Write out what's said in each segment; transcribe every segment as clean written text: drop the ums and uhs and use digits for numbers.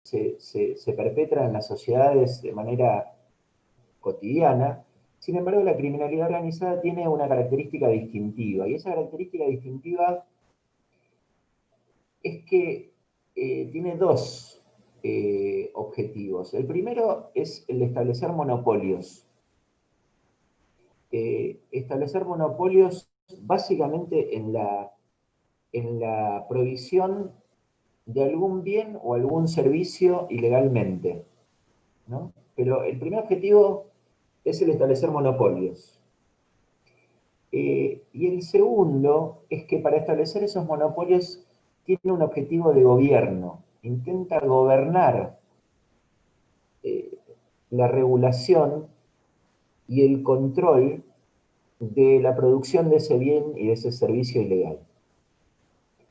se perpetran en las sociedades de manera cotidiana. Sin embargo, la criminalidad organizada tiene una característica distintiva, y esa característica distintiva es que tiene dos objetivos. El primero es el de establecer monopolios. Establecer monopolios básicamente en la provisión de algún bien o algún servicio ilegalmente, ¿no? Pero el primer objetivo es el establecer monopolios. Y el segundo es que para establecer esos monopolios tiene un objetivo de gobierno, intenta gobernar la regulación y el control de la producción de ese bien y de ese servicio ilegal.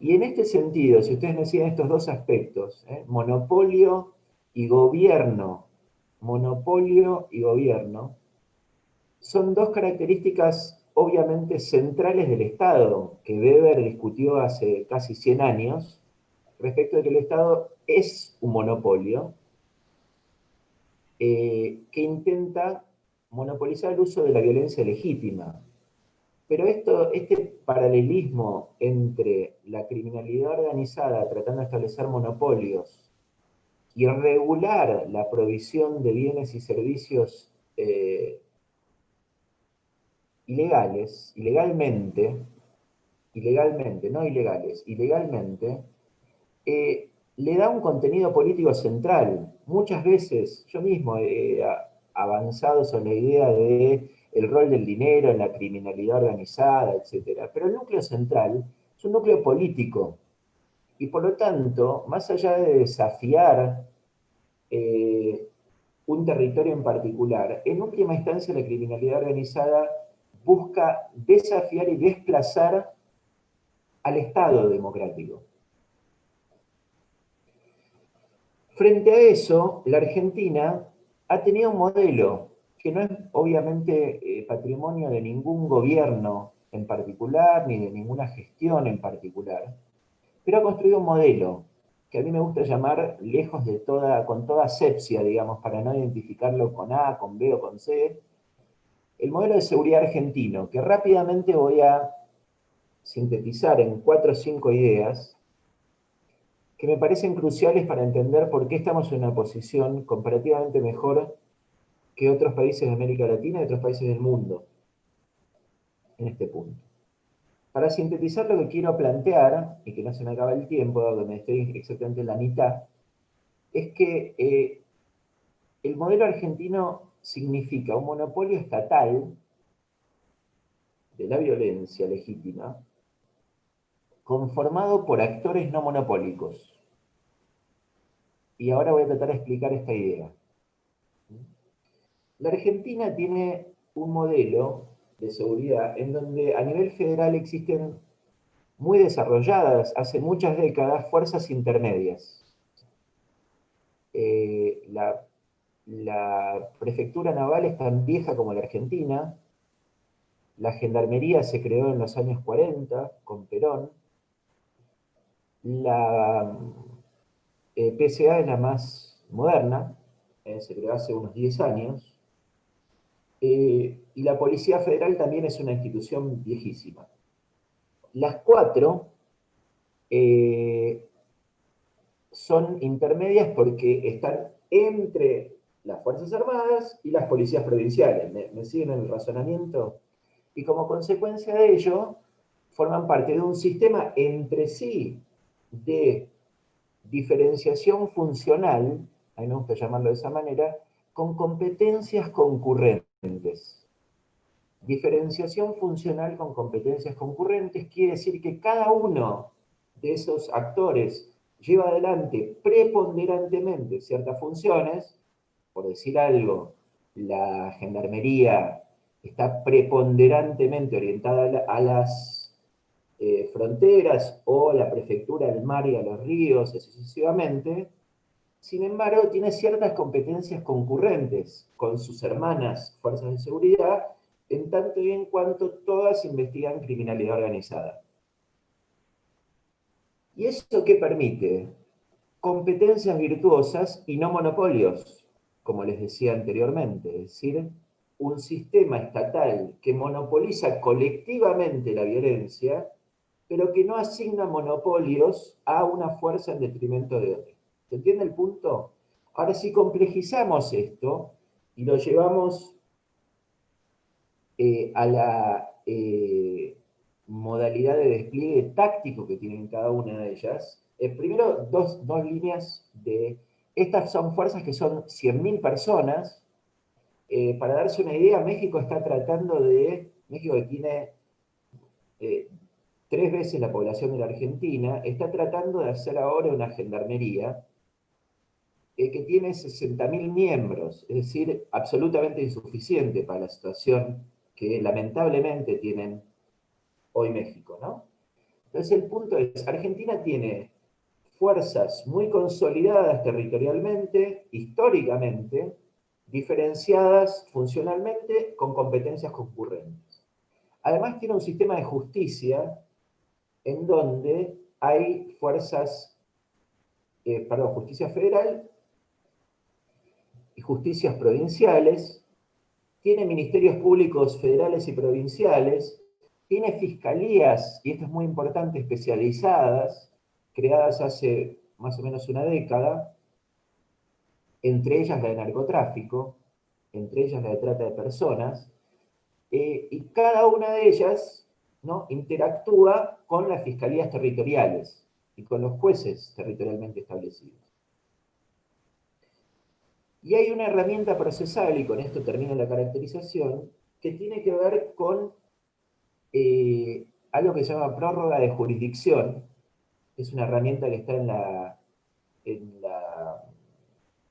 Y en este sentido, si ustedes me siguen estos dos aspectos, monopolio y gobierno, son dos características obviamente centrales del Estado, que Weber discutió hace casi 100 años, respecto de que el Estado es un monopolio que intenta monopolizar el uso de la violencia legítima. Pero este paralelismo entre la criminalidad organizada tratando de establecer monopolios y regular la provisión de bienes y servicios ilegalmente, no ilegales, ilegalmente, le da un contenido político central. Muchas veces, yo mismo he avanzado sobre la idea de el rol del dinero en la criminalidad organizada, etc. Pero el núcleo central es un núcleo político. Y por lo tanto, más allá de desafiar un territorio en particular, en última instancia la criminalidad organizada busca desafiar y desplazar al Estado democrático. Frente a eso, la Argentina ha tenido un modelo que no es obviamente patrimonio de ningún gobierno en particular, ni de ninguna gestión en particular, pero ha construido un modelo que a mí me gusta llamar, lejos de con toda asepsia, digamos, para no identificarlo con A, con B o con C, el modelo de seguridad argentino, que rápidamente voy a sintetizar en 4 o 5 ideas, que me parecen cruciales para entender por qué estamos en una posición comparativamente mejor que otros países de América Latina y otros países del mundo en este punto. Para sintetizar lo que quiero plantear, y que no se me acaba el tiempo, donde estoy exactamente en la mitad, es que el modelo argentino significa un monopolio estatal de la violencia legítima, conformado por actores no monopólicos. Y ahora voy a tratar de explicar esta idea. La Argentina tiene un modelo de seguridad en donde a nivel federal existen muy desarrolladas, hace muchas décadas, fuerzas intermedias. La prefectura naval es tan vieja como la Argentina, la gendarmería se creó en los años 40 con Perón, la PSA es la más moderna, se creó hace unos 10 años, y la Policía Federal también es una institución viejísima. Las cuatro son intermedias porque están entre las Fuerzas Armadas y las policías provinciales. ¿Me siguen en el razonamiento? Y como consecuencia de ello, forman parte de un sistema entre sí de diferenciación funcional, a mí me gusta llamarlo de esa manera, con competencias concurrentes. Diferenciación funcional con competencias concurrentes quiere decir que cada uno de esos actores lleva adelante preponderantemente ciertas funciones. Por decir algo, la gendarmería está preponderantemente orientada a las fronteras, o la prefectura del mar y a los ríos, y sucesivamente. Sin embargo, tiene ciertas competencias concurrentes con sus hermanas fuerzas de seguridad, en tanto y en cuanto todas investigan criminalidad organizada. ¿Y eso qué permite? competencias virtuosas y no monopolios, como les decía anteriormente, es decir, un sistema estatal que monopoliza colectivamente la violencia, pero que no asigna monopolios a una fuerza en detrimento de otra. ¿Se entiende el punto? Ahora, si complejizamos esto y lo llevamos a la modalidad de despliegue táctico que tienen cada una de ellas, primero dos líneas de... Estas son fuerzas que son 100.000 personas. Para darse una idea, México está tratando de... México que tiene 3 veces la población de la Argentina, está tratando de hacer ahora una gendarmería que tiene 60.000 miembros, es decir, absolutamente insuficiente para la situación que lamentablemente tienen hoy México, ¿no? Entonces el punto es, Argentina tiene fuerzas muy consolidadas territorialmente, históricamente, diferenciadas funcionalmente con competencias concurrentes. Además tiene un sistema de justicia en donde hay fuerzas, justicia federal y justicias provinciales, tiene ministerios públicos federales y provinciales, tiene fiscalías, y esto es muy importante, especializadas, creadas hace más o menos una década, entre ellas la de narcotráfico, entre ellas la de trata de personas, y cada una de ellas, ¿no?, interactúa con las fiscalías territoriales y con los jueces territorialmente establecidos. Y hay una herramienta procesal, y con esto termino la caracterización, que tiene que ver con algo que se llama prórroga de jurisdicción. Es una herramienta que está en la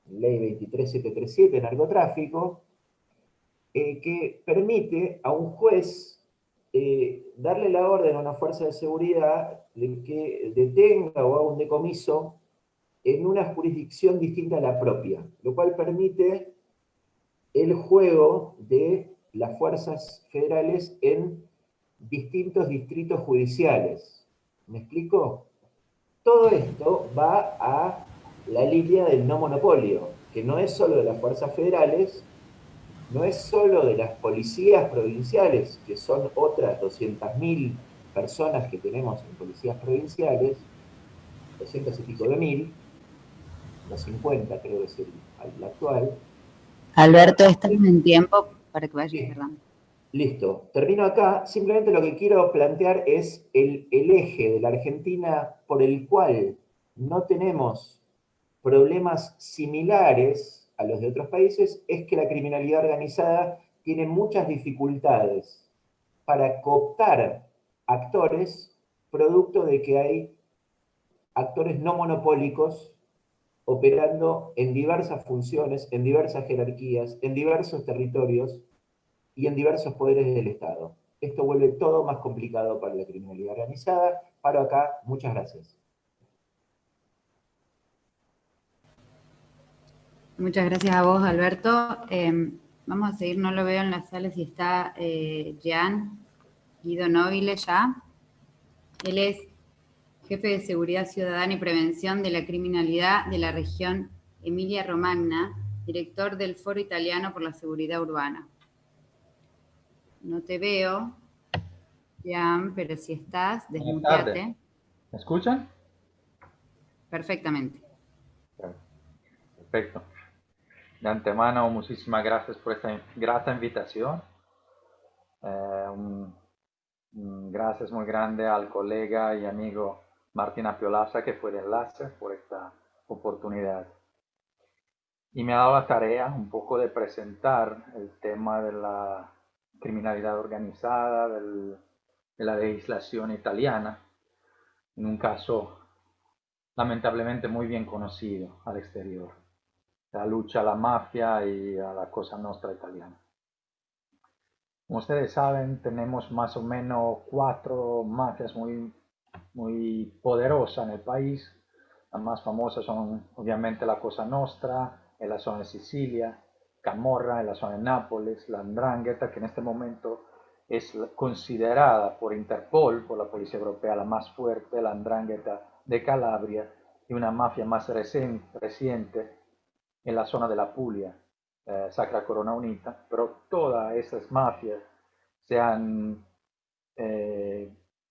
ley 23737, narcotráfico, que permite a un juez darle la orden a una fuerza de seguridad de que detenga o haga un decomiso en una jurisdicción distinta a la propia, lo cual permite el juego de las fuerzas federales en distintos distritos judiciales. ¿Me explico? Todo esto va a la línea del no monopolio, que no es solo de las fuerzas federales, no es solo de las policías provinciales, que son otras 200.000 personas que tenemos en policías provinciales, 200 y pico de mil, 250 creo que es el actual, sino Alberto, estamos en tiempo para que vayas, sí, perdón. listo, termino acá. Simplemente lo que quiero plantear es el eje de la Argentina por el cual no tenemos problemas similares a los de otros países, es que la criminalidad organizada tiene muchas dificultades para cooptar actores, producto de que hay actores no monopólicos operando en diversas funciones, en diversas jerarquías, en diversos territorios y en diversos poderes del Estado. Esto vuelve todo más complicado para la criminalidad organizada. Paro acá, muchas gracias. Muchas gracias a vos, Alberto. Vamos a seguir, no lo veo en la sala si está Jean Guido Nobile ya. Él es jefe de Seguridad Ciudadana y Prevención de la Criminalidad de la región Emilia-Romagna, director del Foro Italiano por la Seguridad Urbana. No te veo, Jean, pero si estás, Buenas tardes. desmuteate. ¿Me escuchan? Perfectamente. Perfecto. De antemano, muchísimas gracias por esta grata invitación. Gracias muy grande al colega y amigo Martín Apiolaza, que fue el enlace por esta oportunidad. Y me ha dado la tarea un poco de presentar el tema de la criminalidad organizada, de la legislación italiana, en un caso lamentablemente muy bien conocido al exterior, la lucha a la mafia y a la Cosa Nostra italiana. Como ustedes saben, tenemos más o menos 4 mafias muy poderosas en el país. Las más famosas son obviamente la Cosa Nostra en la zona de Sicilia, Camorra en la zona de Nápoles, la 'Ndrangheta, que en este momento es considerada por Interpol, por la Policía Europea, la más fuerte, la 'Ndrangheta de Calabria, y una mafia más reciente en la zona de la Puglia, Sacra Corona Unita, pero todas esas mafias se han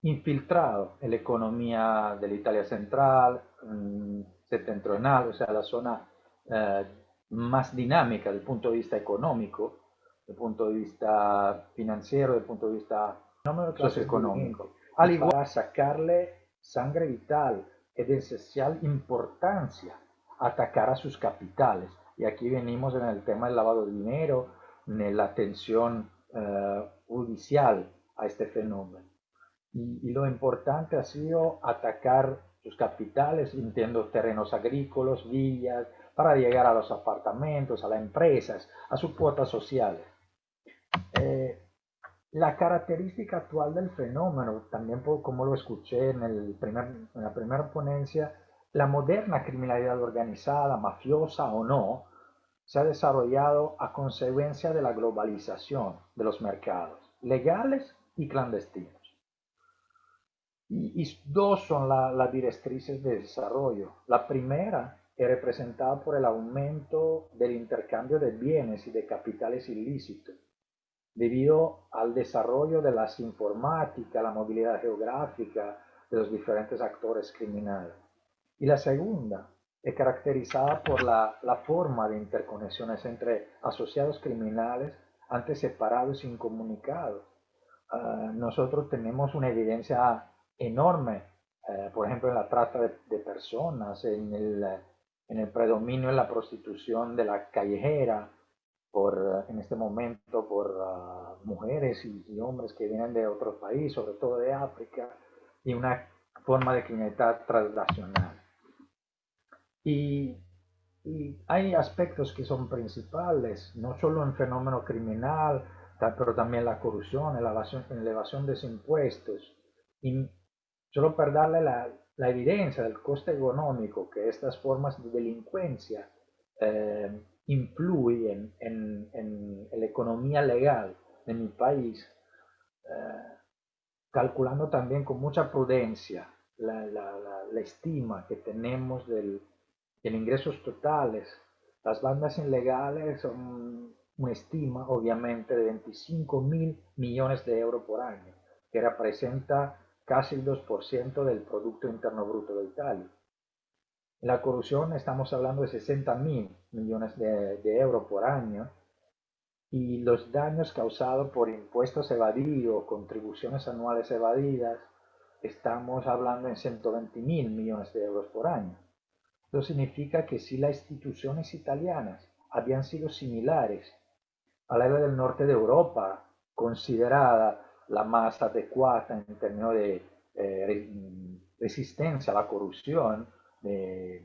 infiltrado en la economía de la Italia central, septentrional, o sea, la zona eh, más dinámica desde el punto de vista económico, desde el punto de vista financiero, desde el punto de vista socioeconómico. Al igual para sacarle sangre vital es de esencial importancia atacar a sus capitales. Y aquí venimos en el tema del lavado de dinero, en la atención judicial a este fenómeno. Y lo importante ha sido atacar sus capitales, entiendo terrenos agrícolas, villas, para llegar a los apartamentos, a las empresas, a sus cuotas sociales. La característica actual del fenómeno, también como lo escuché en la primera ponencia, la moderna criminalidad organizada, mafiosa o no, se ha desarrollado a consecuencia de la globalización de los mercados, legales y clandestinos. Y dos son las directrices de desarrollo. La primera es representada por el aumento del intercambio de bienes y de capitales ilícitos, debido al desarrollo de las informáticas, la movilidad geográfica de los diferentes actores criminales. Y la segunda es caracterizada por la forma de interconexiones entre asociados criminales antes separados e incomunicados. Nosotros tenemos una evidencia enorme, por ejemplo, en la trata de personas, en el predominio en la prostitución de la callejera, en este momento por mujeres y hombres que vienen de otros países, sobre todo de África, y una forma de criminalidad transnacional. Y hay aspectos que son principales, no solo en fenómeno criminal, pero también la corrupción, la evasión de impuestos. Y solo para darle la evidencia del coste económico que estas formas de delincuencia influyen en la economía legal de mi país, calculando también con mucha prudencia la estima que tenemos en ingresos totales. Las bandas ilegales son una estima, obviamente, de 25.000 millones de euros por año, que representa casi el 2% del Producto Interno Bruto de Italia. En la corrupción estamos hablando de 60.000 millones de euros por año, y los daños causados por impuestos evadidos, contribuciones anuales evadidas, estamos hablando en 120.000 millones de euros por año. Esto significa que si las instituciones italianas habían sido similares a la del norte de Europa, considerada la más adecuada en términos de resistencia a la corrupción, de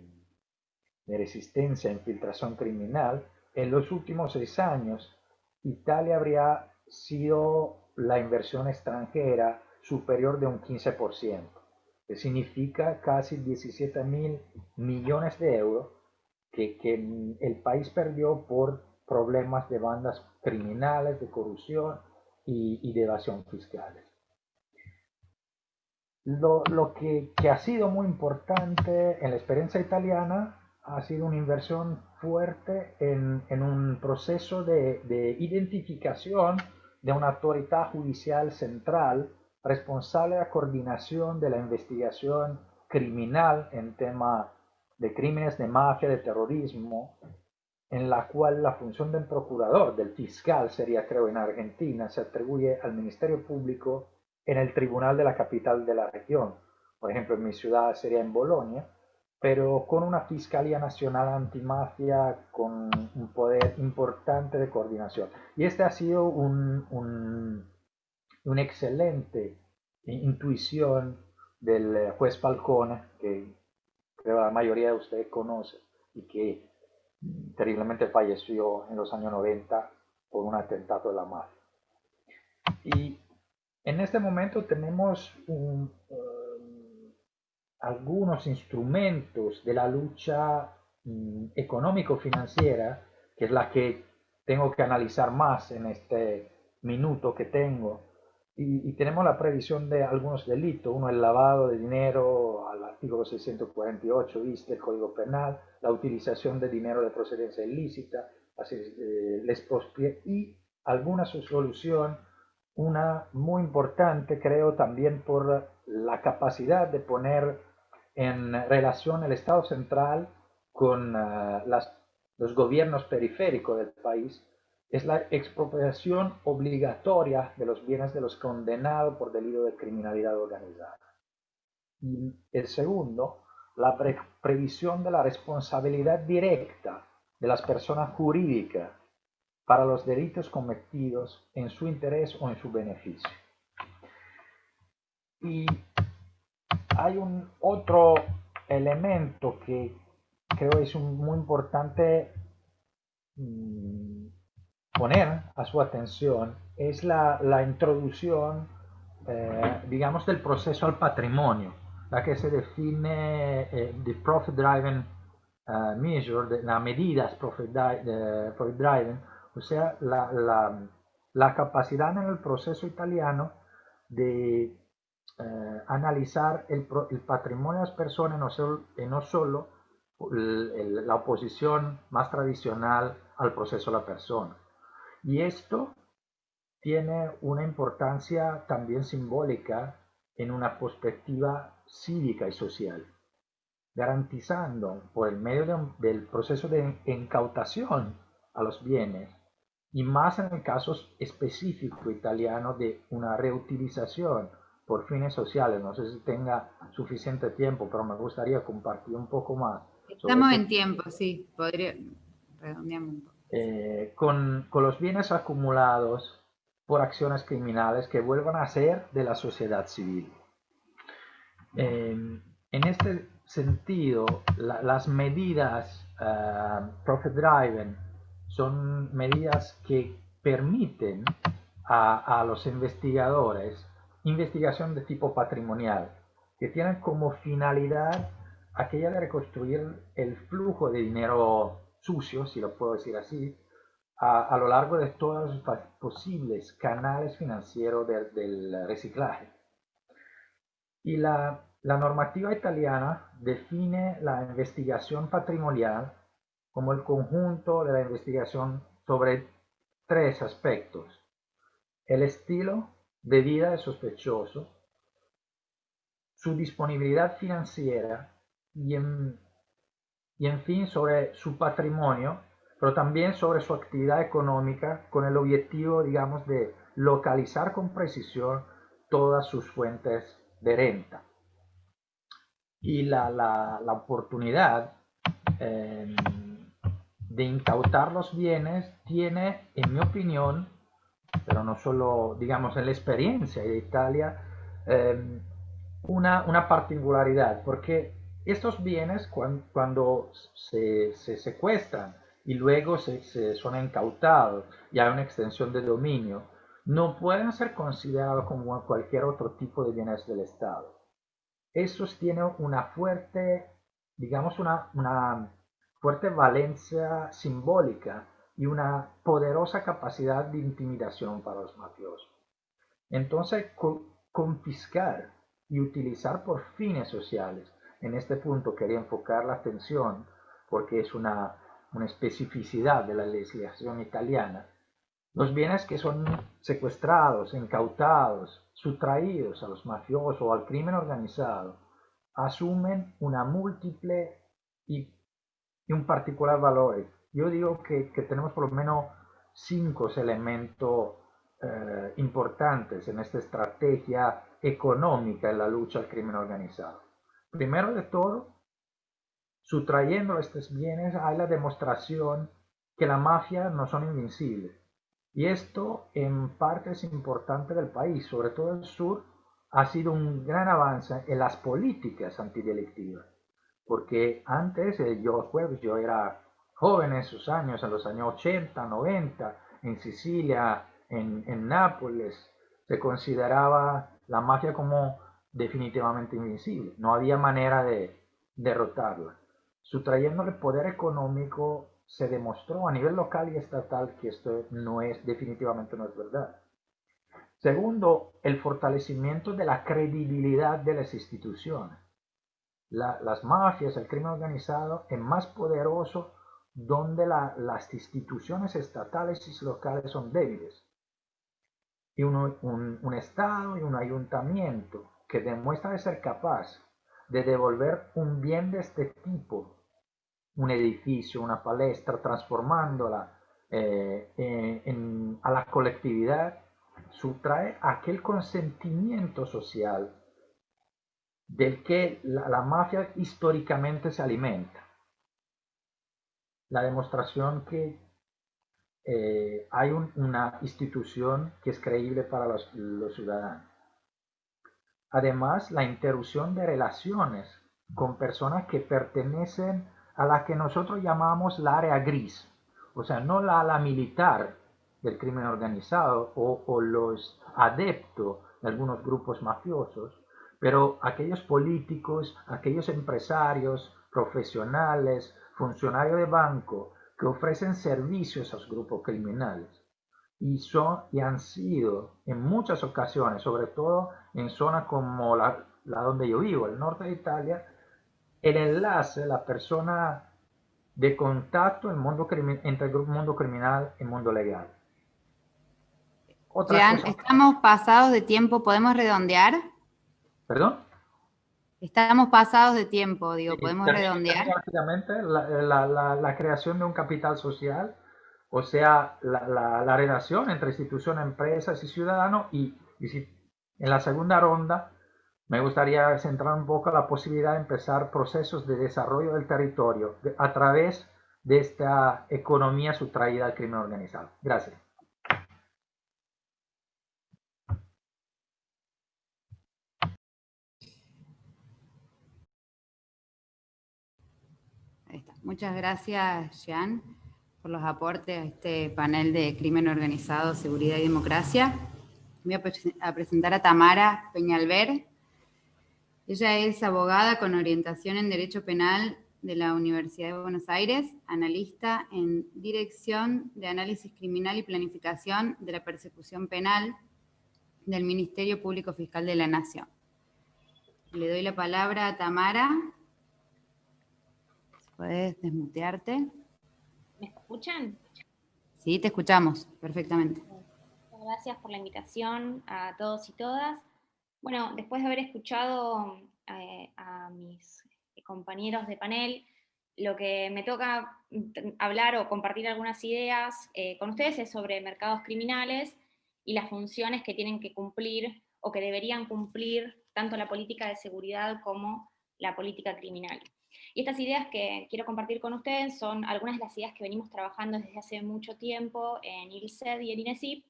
resistencia a infiltración criminal, en los últimos 6 años Italia habría sido la inversión extranjera superior de un 15%, que significa casi 17.000 millones de euros que el país perdió por problemas de bandas criminales, de corrupción y de evasión fiscales. Lo que ha sido muy importante en la experiencia italiana ha sido una inversión fuerte en un proceso de identificación de una autoridad judicial central responsable de la coordinación de la investigación criminal en tema de crímenes de mafia, de terrorismo, en la cual la función del procurador, del fiscal sería, creo, en Argentina, se atribuye al Ministerio Público en el tribunal de la capital de la región. Por ejemplo, en mi ciudad sería en Bolonia, pero con una Fiscalía Nacional Antimafia con un poder importante de coordinación. Y este ha sido una excelente intuición del juez Falcone, que creo la mayoría de ustedes conoce y que terriblemente falleció en los años 90 por un atentado de la mafia. Y en este momento tenemos algunos instrumentos de la lucha económico-financiera, que es la que tengo que analizar más en este minuto que tengo, y tenemos la previsión de algunos delitos, uno el lavado de dinero al artículo 648, viste el Código Penal, la utilización de dinero de procedencia ilícita, así, y alguna solución, una muy importante creo también por la capacidad de poner en relación el Estado central con los gobiernos periféricos del país, es la expropiación obligatoria de los bienes de los condenados por delito de criminalidad organizada. Y el segundo, la previsión de la responsabilidad directa de las personas jurídicas para los delitos cometidos en su interés o en su beneficio. Y hay un otro elemento que creo es muy importante poner a su atención, es la introducción, digamos, del proceso al patrimonio, la que se define the profit driven measure, la medidas profit driven, o sea, la capacidad en el proceso italiano de analizar el patrimonio de las personas y no solo la oposición más tradicional al proceso de la persona. Y esto tiene una importancia también simbólica en una perspectiva cívica y social, garantizando por el medio del proceso de incautación a los bienes, y más en el caso específico italiano de una reutilización por fines sociales. No sé si tenga suficiente tiempo, pero me gustaría compartir un poco más sobre Estamos este, en tiempo, sí, podría redondearme un poco. con los bienes acumulados por acciones criminales que vuelvan a ser de la sociedad civil. En este sentido, las medidas profit driven son medidas que permiten a los investigadores investigación de tipo patrimonial, que tienen como finalidad aquella de reconstruir el flujo de dinero sucio, si lo puedo decir así, a lo largo de todos los posibles canales financieros del reciclaje. Y la normativa italiana define la investigación patrimonial como el conjunto de la investigación sobre tres aspectos: el estilo de vida del sospechoso, su disponibilidad financiera y en fin sobre su patrimonio, pero también sobre su actividad económica, con el objetivo, digamos, de localizar con precisión todas sus fuentes de renta. Y la oportunidad eh, de incautar los bienes tiene, en mi opinión, pero no solo, digamos, en la experiencia de Italia, una particularidad, porque estos bienes cuando se secuestran y luego se son incautados y hay una extensión de dominio, no pueden ser considerados como cualquier otro tipo de bienes del Estado. Estos tienen una fuerte, digamos, una fuerte valencia simbólica y una poderosa capacidad de intimidación para los mafiosos. Entonces, confiscar y utilizar por fines sociales, en este punto quería enfocar la atención porque es una especificidad de la legislación italiana, los bienes que son secuestrados, incautados, sustraídos a los mafiosos o al crimen organizado, asumen una múltiple y un particular valor. Yo digo que tenemos por lo menos 5 elementos importantes en esta estrategia económica en la lucha al crimen organizado. Primero de todo, sustrayendo estos bienes hay la demostración que la mafia no son invencibles. Y esto en partes importantes del país, sobre todo el sur, ha sido un gran avance en las políticas antidelictivas. Porque antes, yo era joven en esos años, en los años 80, 90, en Sicilia, en Nápoles, se consideraba la mafia como definitivamente invencible. No había manera de derrotarla. Sustrayéndole poder económico, se demostró a nivel local y estatal que esto definitivamente no es verdad. Segundo, el fortalecimiento de la credibilidad de las instituciones. Las mafias, el crimen organizado es más poderoso donde las instituciones estatales y locales son débiles. Y un Estado y un ayuntamiento que demuestra ser capaz de devolver un bien de este tipo, un edificio, una palestra, transformándola a la colectividad, sustrae aquel consentimiento social del que la mafia históricamente se alimenta. La demostración que hay una institución que es creíble para los ciudadanos. Además, la interrupción de relaciones con personas que pertenecen a la que nosotros llamamos la área gris, o sea, no la ala militar del crimen organizado o los adeptos de algunos grupos mafiosos, pero aquellos políticos, aquellos empresarios, profesionales, funcionarios de banco que ofrecen servicios a los grupos criminales y han sido en muchas ocasiones, sobre todo en zonas como la donde yo vivo, el norte de Italia, el enlace, la persona de contacto entre el mundo criminal y el mundo legal. Jean, estamos pasados de tiempo, ¿podemos redondear? ¿Perdón? Estamos pasados de tiempo, digo, ¿podemos redondear? Rápidamente, la creación de un capital social, o sea, la relación entre institución, empresas y ciudadanos, y en la segunda ronda me gustaría centrar un poco la posibilidad de empezar procesos de desarrollo del territorio a través de esta economía sustraída al crimen organizado. Gracias. Ahí está. Muchas gracias, Jean, por los aportes a este panel de crimen organizado, seguridad y democracia. Voy a presentar a Tamara Peñalver. Ella es abogada con orientación en Derecho Penal de la Universidad de Buenos Aires, analista en Dirección de Análisis Criminal y Planificación de la Persecución Penal del Ministerio Público Fiscal de la Nación. Le doy la palabra a Tamara. ¿Puedes desmutearte? ¿Me escuchan? Sí, te escuchamos perfectamente. Gracias por la invitación a todos y todas. Bueno, después de haber escuchado a mis compañeros de panel, lo que me toca hablar o compartir algunas ideas con ustedes es sobre mercados criminales y las funciones que tienen que cumplir o que deberían cumplir tanto la política de seguridad como la política criminal. Y estas ideas que quiero compartir con ustedes son algunas de las ideas que venimos trabajando desde hace mucho tiempo en ILCED y en INESIP,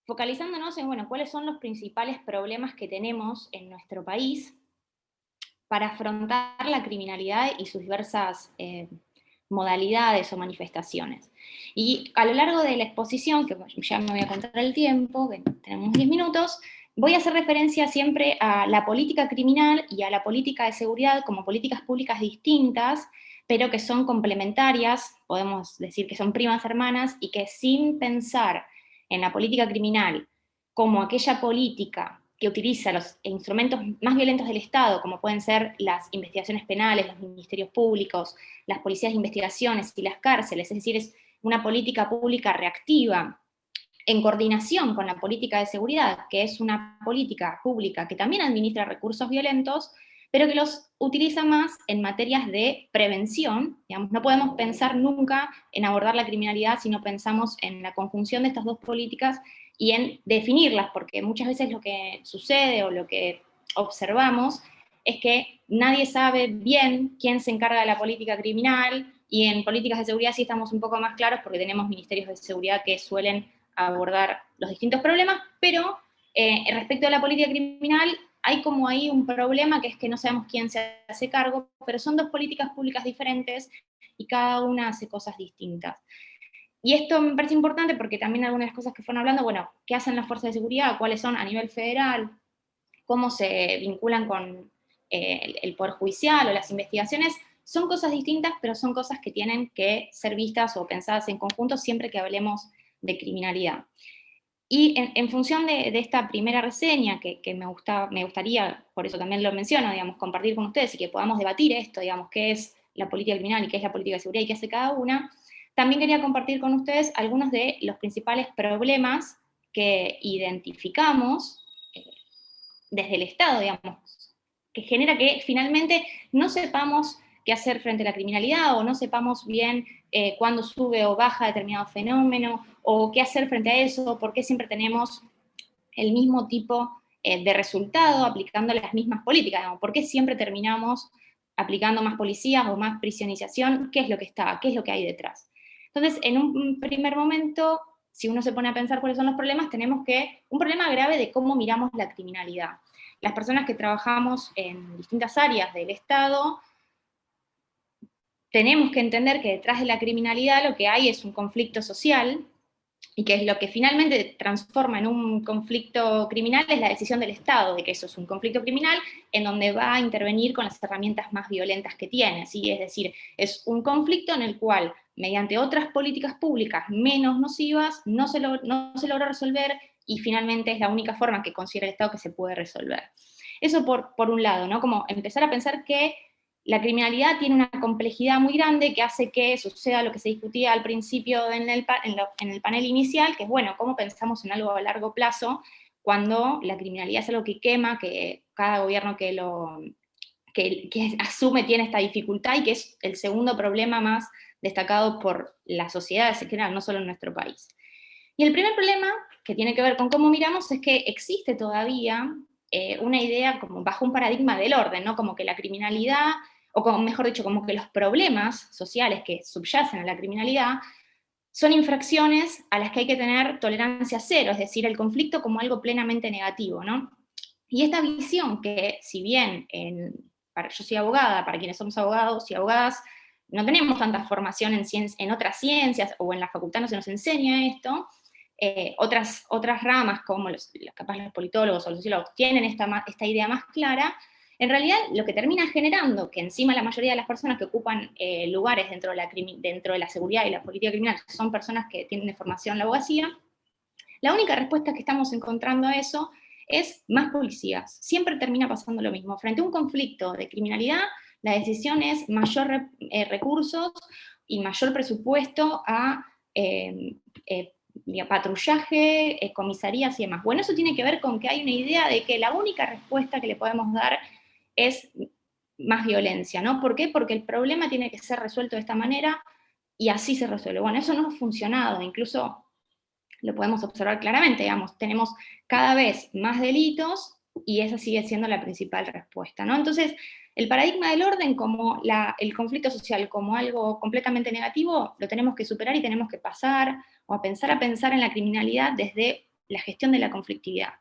focalizándonos en, bueno, cuáles son los principales problemas que tenemos en nuestro país para afrontar la criminalidad y sus diversas modalidades o manifestaciones. Y a lo largo de la exposición, que ya me voy a contar el tiempo, que tenemos 10 minutos, voy a hacer referencia siempre a la política criminal y a la política de seguridad como políticas públicas distintas, pero que son complementarias, podemos decir que son primas hermanas, y que sin pensar en la política criminal como aquella política que utiliza los instrumentos más violentos del Estado, como pueden ser las investigaciones penales, los ministerios públicos, las policías de investigaciones y las cárceles, es decir, es una política pública reactiva, en coordinación con la política de seguridad, que es una política pública que también administra recursos violentos, pero que los utiliza más en materias de prevención. Digamos, no podemos pensar nunca en abordar la criminalidad si no pensamos en la conjunción de estas dos políticas y en definirlas, porque muchas veces lo que sucede o lo que observamos es que nadie sabe bien quién se encarga de la política criminal, y en políticas de seguridad sí estamos un poco más claros porque tenemos ministerios de seguridad que suelen abordar los distintos problemas, pero respecto a la política criminal hay como ahí un problema, que es que no sabemos quién se hace cargo, pero son dos políticas públicas diferentes y cada una hace cosas distintas. Y esto me parece importante porque también algunas cosas que fueron hablando, bueno, ¿qué hacen las fuerzas de seguridad? ¿Cuáles son a nivel federal? ¿Cómo se vinculan con el Poder Judicial o las investigaciones? Son cosas distintas, pero son cosas que tienen que ser vistas o pensadas en conjunto siempre que hablemos de criminalidad. Y en función de esta primera reseña, que me gustaría, por eso también lo menciono, digamos, compartir con ustedes y que podamos debatir esto, digamos, qué es la política criminal y qué es la política de seguridad y qué hace cada una, también quería compartir con ustedes algunos de los principales problemas que identificamos desde el Estado, digamos, que genera que finalmente no sepamos qué hacer frente a la criminalidad o no sepamos bien cuándo sube o baja determinado fenómeno o qué hacer frente a eso, por qué siempre tenemos el mismo tipo de resultado aplicando las mismas políticas, digamos, por qué siempre terminamos aplicando más policías o más prisionización, qué es lo que está, qué es lo que hay detrás. Entonces, en un primer momento, si uno se pone a pensar cuáles son los problemas, tenemos un problema grave de cómo miramos la criminalidad. Las personas que trabajamos en distintas áreas del Estado, tenemos que entender que detrás de la criminalidad lo que hay es un conflicto social, y que es lo que finalmente transforma en un conflicto criminal es la decisión del Estado de que eso es un conflicto criminal en donde va a intervenir con las herramientas más violentas que tiene, ¿sí? Es decir, es un conflicto en el cual, mediante otras políticas públicas menos nocivas, no se logra resolver y finalmente es la única forma que considera el Estado que se puede resolver. Eso por un lado, ¿no? Como empezar a pensar que la criminalidad tiene una complejidad muy grande que hace que suceda lo que se discutía al principio en el panel inicial, que es, bueno, cómo pensamos en algo a largo plazo cuando la criminalidad es algo que quema, que cada gobierno que asume tiene esta dificultad y que es el segundo problema más destacado por las sociedades en general, no solo en nuestro país. Y el primer problema, que tiene que ver con cómo miramos, es que existe todavía una idea como bajo un paradigma del orden, ¿no? Como que la criminalidad, o como, mejor dicho, como que los problemas sociales que subyacen a la criminalidad son infracciones a las que hay que tener tolerancia cero, es decir, el conflicto como algo plenamente negativo, ¿no? Y esta visión que, si bien yo soy abogada, para quienes somos abogados y abogadas, no tenemos tanta formación en otras ciencias, o en la facultad no se nos enseña esto, otras ramas como capaz los politólogos o los sociólogos tienen esta idea más clara, en realidad lo que termina generando que encima la mayoría de las personas que ocupan lugares dentro de la seguridad y la política criminal son personas que tienen de formación la abogacía, la única respuesta que estamos encontrando a eso es más policías. Siempre termina pasando lo mismo. Frente a un conflicto de criminalidad, la decisión es mayor recursos y mayor presupuesto a patrullaje, comisarías y demás. Bueno, eso tiene que ver con que hay una idea de que la única respuesta que le podemos dar es más violencia, ¿no? ¿Por qué? Porque el problema tiene que ser resuelto de esta manera y así se resuelve. Bueno, eso no ha funcionado, incluso lo podemos observar claramente, digamos, tenemos cada vez más delitos y esa sigue siendo la principal respuesta, ¿no? Entonces, el paradigma del orden como el conflicto social como algo completamente negativo, lo tenemos que superar y tenemos que pasar a pensar en la criminalidad desde la gestión de la conflictividad.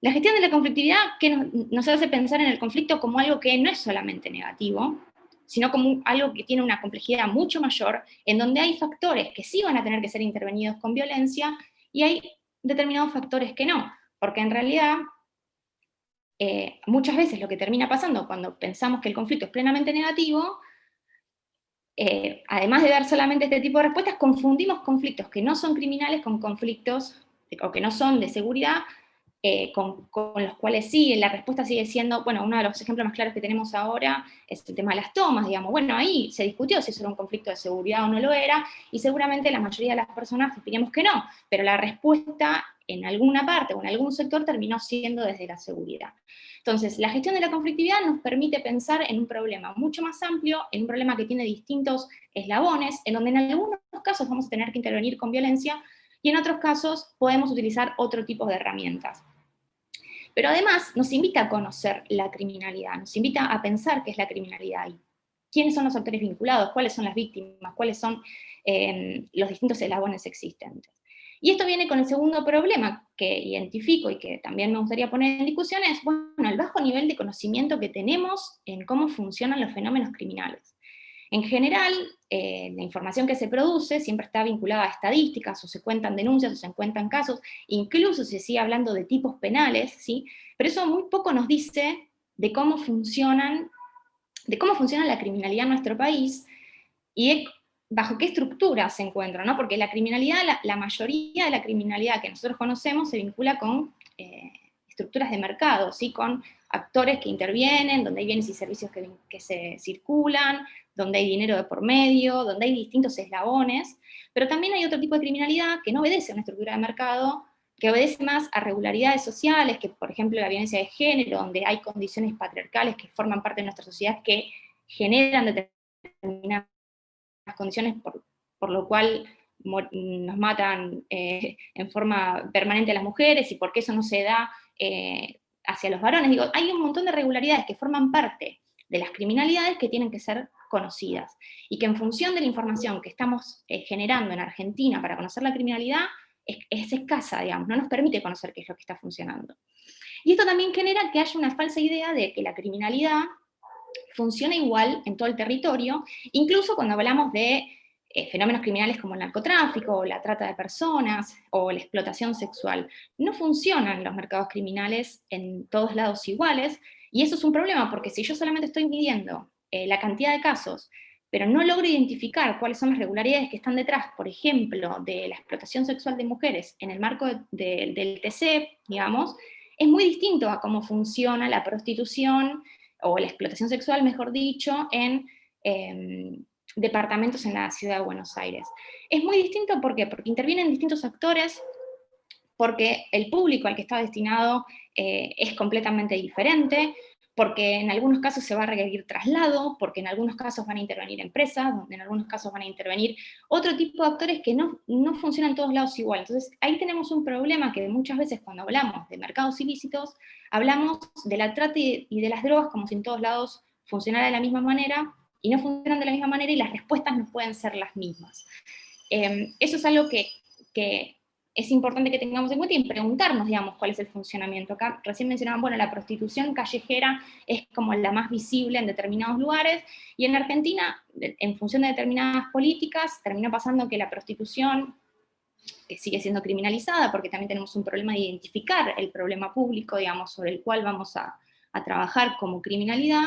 La gestión de la conflictividad que nos hace pensar en el conflicto como algo que no es solamente negativo, sino como algo que tiene una complejidad mucho mayor, en donde hay factores que sí van a tener que ser intervenidos con violencia, y hay determinados factores que no, porque en realidad muchas veces lo que termina pasando cuando pensamos que el conflicto es plenamente negativo, además de dar solamente este tipo de respuestas, confundimos conflictos que no son criminales con conflictos o que no son de seguridad, con los cuales sí, la respuesta sigue siendo, bueno, uno de los ejemplos más claros que tenemos ahora es el tema de las tomas, digamos, bueno, ahí se discutió si eso era un conflicto de seguridad o no lo era, y seguramente la mayoría de las personas opinamos que no, pero la respuesta en alguna parte o en algún sector terminó siendo desde la seguridad. Entonces, la gestión de la conflictividad nos permite pensar en un problema mucho más amplio, en un problema que tiene distintos eslabones, en donde en algunos casos vamos a tener que intervenir con violencia, y en otros casos podemos utilizar otro tipo de herramientas. Pero además nos invita a conocer la criminalidad, nos invita a pensar qué es la criminalidad y quiénes son los actores vinculados, cuáles son las víctimas, cuáles son los distintos eslabones existentes. Y esto viene con el segundo problema que identifico y que también me gustaría poner en discusión, es, bueno, el bajo nivel de conocimiento que tenemos en cómo funcionan los fenómenos criminales. En general, la información que se produce siempre está vinculada a estadísticas, o se cuentan denuncias, o se cuentan casos, incluso se sigue hablando de tipos penales, ¿sí? Pero eso muy poco nos dice de cómo funciona la criminalidad en nuestro país, y bajo qué estructura se encuentra, ¿no? Porque la criminalidad, la mayoría de la criminalidad que nosotros conocemos se vincula con estructuras de mercado, ¿sí? Con actores que intervienen, donde hay bienes y servicios que se circulan, donde hay dinero de por medio, donde hay distintos eslabones, pero también hay otro tipo de criminalidad que no obedece a una estructura de mercado, que obedece más a regularidades sociales, que por ejemplo la violencia de género, donde hay condiciones patriarcales que forman parte de nuestra sociedad que generan determinadas condiciones por lo cual nos matan en forma permanente a las mujeres, y por qué eso no se da hacia los varones. Digo, hay un montón de regularidades que forman parte de las criminalidades que tienen que ser conocidas, y que en función de la información que estamos generando en Argentina para conocer la criminalidad, es escasa, digamos, no nos permite conocer qué es lo que está funcionando. Y esto también genera que haya una falsa idea de que la criminalidad funciona igual en todo el territorio, incluso cuando hablamos de fenómenos criminales como el narcotráfico, o la trata de personas, o la explotación sexual. No funcionan los mercados criminales en todos lados iguales, y eso es un problema, porque si yo solamente estoy midiendo la cantidad de casos, pero no logro identificar cuáles son las regularidades que están detrás, por ejemplo, de la explotación sexual de mujeres en el marco del TC, digamos, es muy distinto a cómo funciona la prostitución, o la explotación sexual, mejor dicho, en departamentos en la ciudad de Buenos Aires. Es muy distinto, ¿por qué? Porque intervienen distintos actores, porque el público al que está destinado es completamente diferente, porque en algunos casos se va a requerir traslado, porque en algunos casos van a intervenir empresas, donde en algunos casos van a intervenir otro tipo de actores que no funcionan en todos lados igual. Entonces ahí tenemos un problema que muchas veces cuando hablamos de mercados ilícitos, hablamos de la trata y de las drogas como si en todos lados funcionara de la misma manera, y no funcionan de la misma manera, y las respuestas no pueden ser las mismas. Eso es algo que es importante que tengamos en cuenta y preguntarnos, digamos, cuál es el funcionamiento. Acá recién mencionaban, bueno, la prostitución callejera es como la más visible en determinados lugares, y en Argentina, en función de determinadas políticas, termina pasando que la prostitución sigue siendo criminalizada, porque también tenemos un problema de identificar el problema público, digamos, sobre el cual vamos a trabajar como criminalidad,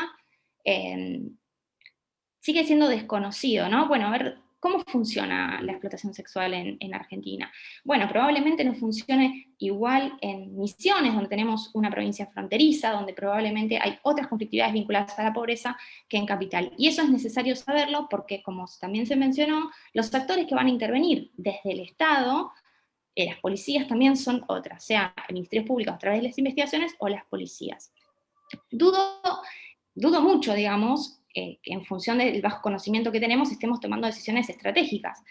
sigue siendo desconocido, ¿no? Bueno, a ver, ¿cómo funciona la explotación sexual en Argentina? Bueno, probablemente no funcione igual en Misiones, donde tenemos una provincia fronteriza, donde probablemente hay otras conflictividades vinculadas a la pobreza que en Capital. Y eso es necesario saberlo porque, como también se mencionó, los actores que van a intervenir desde el Estado, las policías también son otras, sea el Ministerio Público a través de las investigaciones o las policías. Dudo mucho, digamos, que en función del bajo conocimiento que tenemos estemos tomando decisiones estratégicas,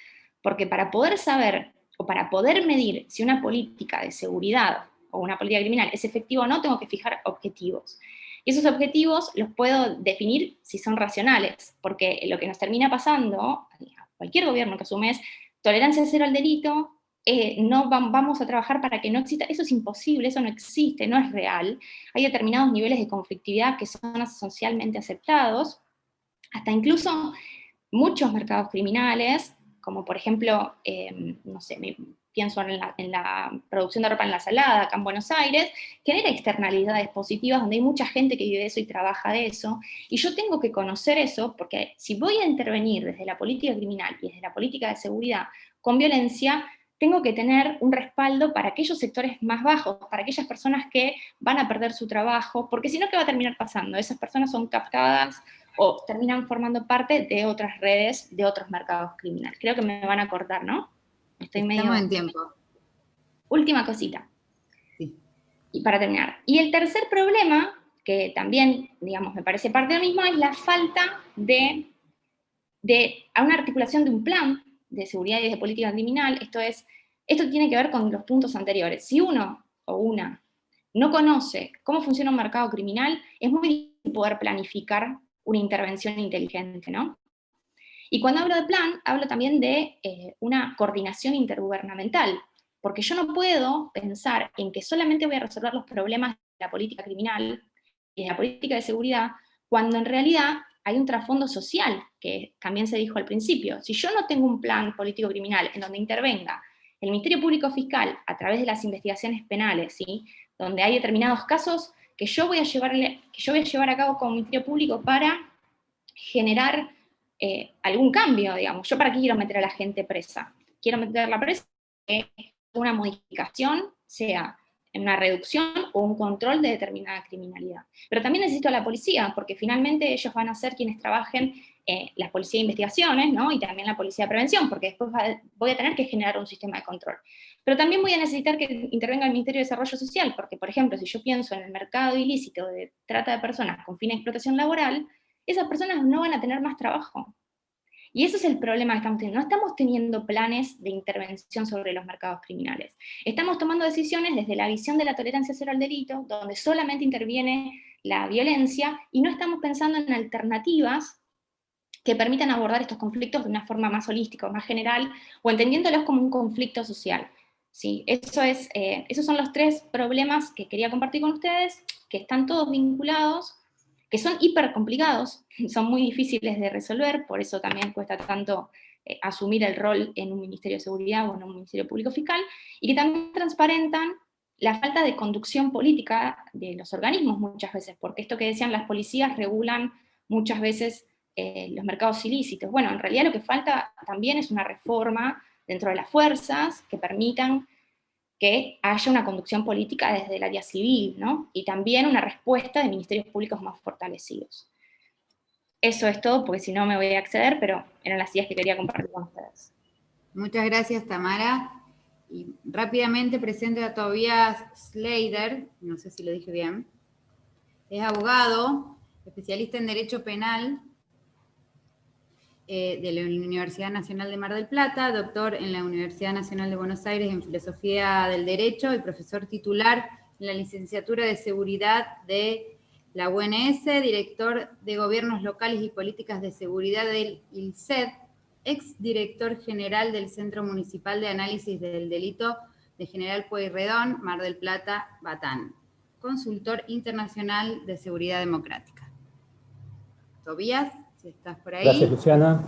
porque para poder saber o para poder medir si una política de seguridad o una política criminal es efectiva o no, tengo que fijar objetivos. Y esos objetivos los puedo definir si son racionales, porque lo que nos termina pasando, a cualquier gobierno que asume, es tolerancia cero al delito, no vamos a trabajar para que no exista, eso es imposible, eso no existe, no es real. Hay determinados niveles de conflictividad que son socialmente aceptados, hasta incluso muchos mercados criminales, como por ejemplo, no sé, pienso en la producción de ropa en La Salada, acá en Buenos Aires, genera externalidades positivas, donde hay mucha gente que vive de eso y trabaja de eso, y yo tengo que conocer eso, porque si voy a intervenir desde la política criminal y desde la política de seguridad con violencia, tengo que tener un respaldo para aquellos sectores más bajos, para aquellas personas que van a perder su trabajo, porque si no, ¿qué va a terminar pasando? Esas personas son captadas o terminan formando parte de otras redes, de otros mercados criminales. Creo que me van a cortar, ¿no? Estamos en tiempo. Última cosita. Sí. Y para terminar. Y el tercer problema, que también, digamos, me parece parte de lo mismo, es la falta de una articulación de un plan de seguridad y de política criminal. Esto tiene que ver con los puntos anteriores. Si uno o una no conoce cómo funciona un mercado criminal, es muy difícil poder planificar una intervención inteligente, ¿no? Y cuando hablo de plan, hablo también de una coordinación intergubernamental, porque yo no puedo pensar en que solamente voy a resolver los problemas de la política criminal y de la política de seguridad, cuando en realidad hay un trasfondo social, que también se dijo al principio. Si yo no tengo un plan político-criminal en donde intervenga el Ministerio Público Fiscal a través de las investigaciones penales, ¿sí?, donde hay determinados casos que yo voy a llevar a cabo como Ministerio Público para generar algún cambio, digamos. ¿Yo para qué quiero meter a la gente presa? Quiero meterla presa que una modificación sea una reducción o un control de determinada criminalidad. Pero también necesito a la policía, porque finalmente ellos van a ser quienes trabajen la policía de investigaciones, ¿no? Y también la policía de prevención, porque después voy a tener que generar un sistema de control. Pero también voy a necesitar que intervenga el Ministerio de Desarrollo Social, porque, por ejemplo, si yo pienso en el mercado ilícito de trata de personas con fin de explotación laboral, esas personas no van a tener más trabajo. Y ese es el problema que estamos teniendo. No estamos teniendo planes de intervención sobre los mercados criminales. Estamos tomando decisiones desde la visión de la tolerancia cero al delito, donde solamente interviene la violencia, y no estamos pensando en alternativas que permitan abordar estos conflictos de una forma más holística o más general, o entendiéndolos como un conflicto social. ¿Sí? Esos son los 3 problemas que quería compartir con ustedes, que están todos vinculados, que son hiper complicados, son muy difíciles de resolver, por eso también cuesta tanto asumir el rol en un Ministerio de Seguridad o en un Ministerio Público Fiscal, y que también transparentan la falta de conducción política de los organismos muchas veces, porque esto que decían, las policías regulan muchas veces los mercados ilícitos. Bueno, en realidad lo que falta también es una reforma dentro de las fuerzas que permitan que haya una conducción política desde el área civil, ¿no? Y también una respuesta de ministerios públicos más fortalecidos. Eso es todo, porque si no me voy a exceder, pero eran las ideas que quería compartir con ustedes. Muchas gracias, Tamara. Y rápidamente presento a Tobias Slater, no sé si lo dije bien. Es abogado, especialista en Derecho Penal de la Universidad Nacional de Mar del Plata, doctor en la Universidad Nacional de Buenos Aires en Filosofía del Derecho y profesor titular en la Licenciatura de Seguridad de la UNS, director de Gobiernos Locales y Políticas de Seguridad del ILCED, exdirector general del Centro Municipal de Análisis del Delito de General Pueyrredón, Mar del Plata, Batán, consultor internacional de seguridad democrática. Tobías, si estás por ahí. Gracias, Luciana.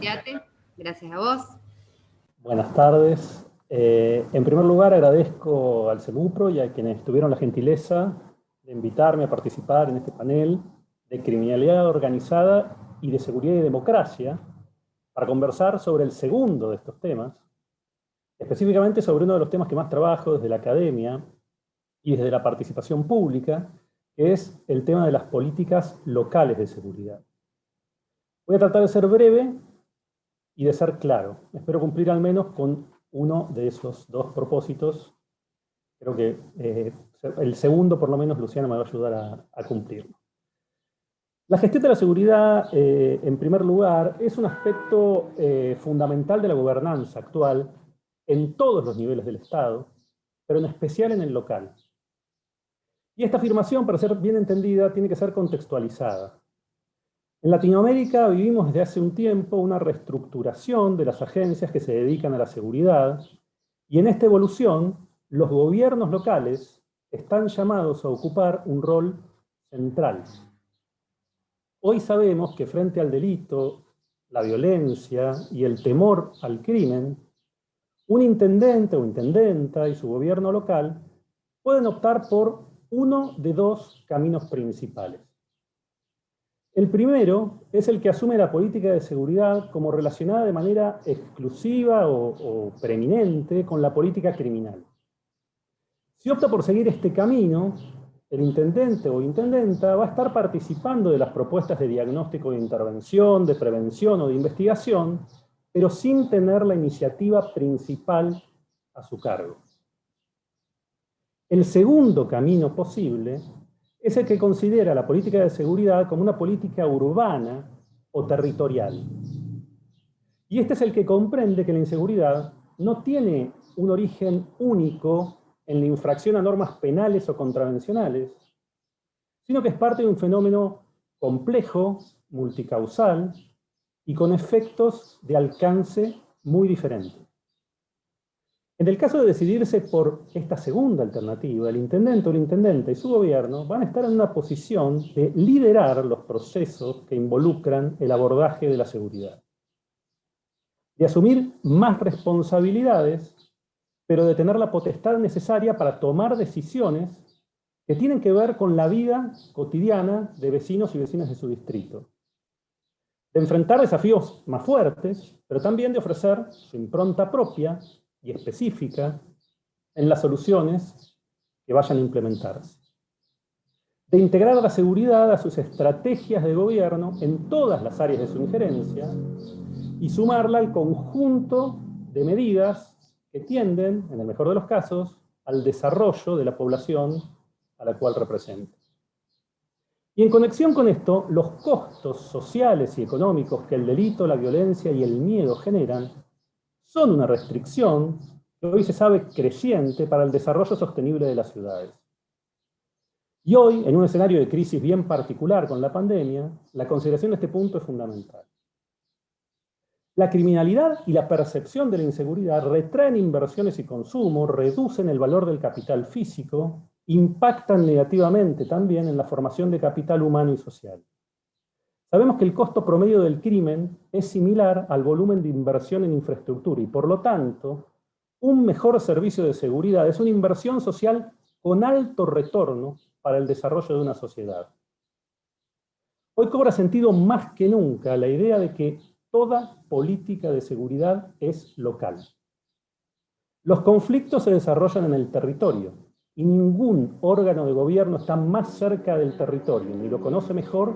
Gracias a vos. Buenas tardes. En primer lugar, agradezco al CEMUPRO y a quienes tuvieron la gentileza de invitarme a participar en este panel de criminalidad organizada y de seguridad y democracia para conversar sobre el segundo de estos temas, específicamente sobre uno de los temas que más trabajo desde la academia y desde la participación pública, que es el tema de las políticas locales de seguridad. Voy a tratar de ser breve y de ser claro. Espero cumplir al menos con uno de esos 2 propósitos. Creo que el segundo, por lo menos, Luciana me va a ayudar a cumplirlo. La gestión de la seguridad, en primer lugar, es un aspecto fundamental de la gobernanza actual en todos los niveles del Estado, pero en especial en el local. Y esta afirmación, para ser bien entendida, tiene que ser contextualizada. En Latinoamérica vivimos desde hace un tiempo una reestructuración de las agencias que se dedican a la seguridad, y en esta evolución los gobiernos locales están llamados a ocupar un rol central. Hoy sabemos que frente al delito, la violencia y el temor al crimen, un intendente o intendenta y su gobierno local pueden optar por uno de 2 caminos principales. El primero es el que asume la política de seguridad como relacionada de manera exclusiva o preeminente con la política criminal. Si opta por seguir este camino, el intendente o intendenta va a estar participando de las propuestas de diagnóstico de intervención, de prevención o de investigación, pero sin tener la iniciativa principal a su cargo. El segundo camino posible es el que considera la política de seguridad como una política urbana o territorial. Y este es el que comprende que la inseguridad no tiene un origen único en la infracción a normas penales o contravencionales, sino que es parte de un fenómeno complejo, multicausal y con efectos de alcance muy diferentes. En el caso de decidirse por esta segunda alternativa, el intendente o la intendenta y su gobierno van a estar en una posición de liderar los procesos que involucran el abordaje de la seguridad, de asumir más responsabilidades, pero de tener la potestad necesaria para tomar decisiones que tienen que ver con la vida cotidiana de vecinos y vecinas de su distrito. de enfrentar desafíos más fuertes, pero también de ofrecer su impronta propia y específica en las soluciones que vayan a implementarse. De integrar la seguridad a sus estrategias de gobierno en todas las áreas de su injerencia y sumarla al conjunto de medidas que tienden, en el mejor de los casos, al desarrollo de la población a la cual representa. Y en conexión con esto, los costos sociales y económicos que el delito, la violencia y el miedo generan son una restricción que hoy se sabe creciente para el desarrollo sostenible de las ciudades. Y hoy, en un escenario de crisis bien particular con la pandemia, la consideración de este punto es fundamental. La criminalidad y la percepción de la inseguridad retraen inversiones y consumo, reducen el valor del capital físico, impactan negativamente también en la formación de capital humano y social. Sabemos que el costo promedio del crimen es similar al volumen de inversión en infraestructura y, por lo tanto, un mejor servicio de seguridad es una inversión social con alto retorno para el desarrollo de una sociedad. Hoy cobra sentido más que nunca la idea de que toda política de seguridad es local. Los conflictos se desarrollan en el territorio y ningún órgano de gobierno está más cerca del territorio, ni lo conoce mejor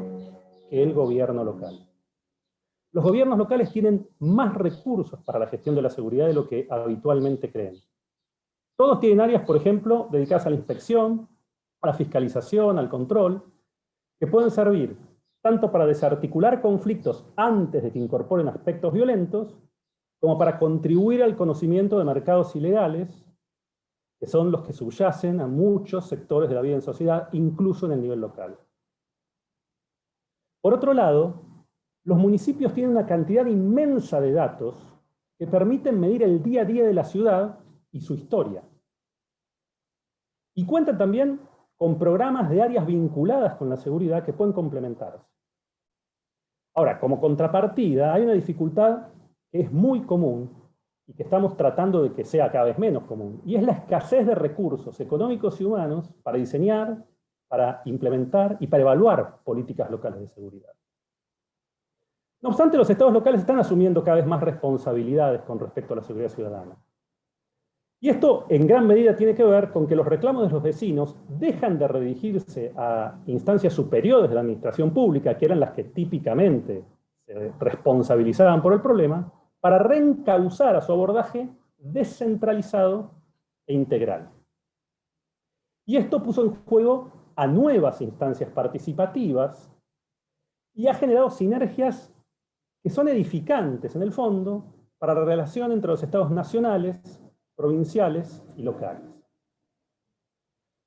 que el gobierno local. Los gobiernos locales tienen más recursos para la gestión de la seguridad de lo que habitualmente creen. Todos tienen áreas, por ejemplo, dedicadas a la inspección, a la fiscalización, al control, que pueden servir tanto para desarticular conflictos antes de que incorporen aspectos violentos, como para contribuir al conocimiento de mercados ilegales, que son los que subyacen a muchos sectores de la vida en sociedad, incluso en el nivel local. Por otro lado, los municipios tienen una cantidad inmensa de datos que permiten medir el día a día de la ciudad y su historia. Y cuentan también con programas de áreas vinculadas con la seguridad que pueden complementarse. Ahora, como contrapartida, hay una dificultad que es muy común y que estamos tratando de que sea cada vez menos común, y es la escasez de recursos económicos y humanos para diseñar, para implementar y para evaluar políticas locales de seguridad. No obstante, los estados locales están asumiendo cada vez más responsabilidades con respecto a la seguridad ciudadana. Y esto en gran medida tiene que ver con que los reclamos de los vecinos dejan de redirigirse a instancias superiores de la administración pública, que eran las que típicamente se responsabilizaban por el problema, para reencauzar a su abordaje descentralizado e integral. Y esto puso en juego a nuevas instancias participativas y ha generado sinergias que son edificantes en el fondo para la relación entre los estados nacionales, provinciales y locales.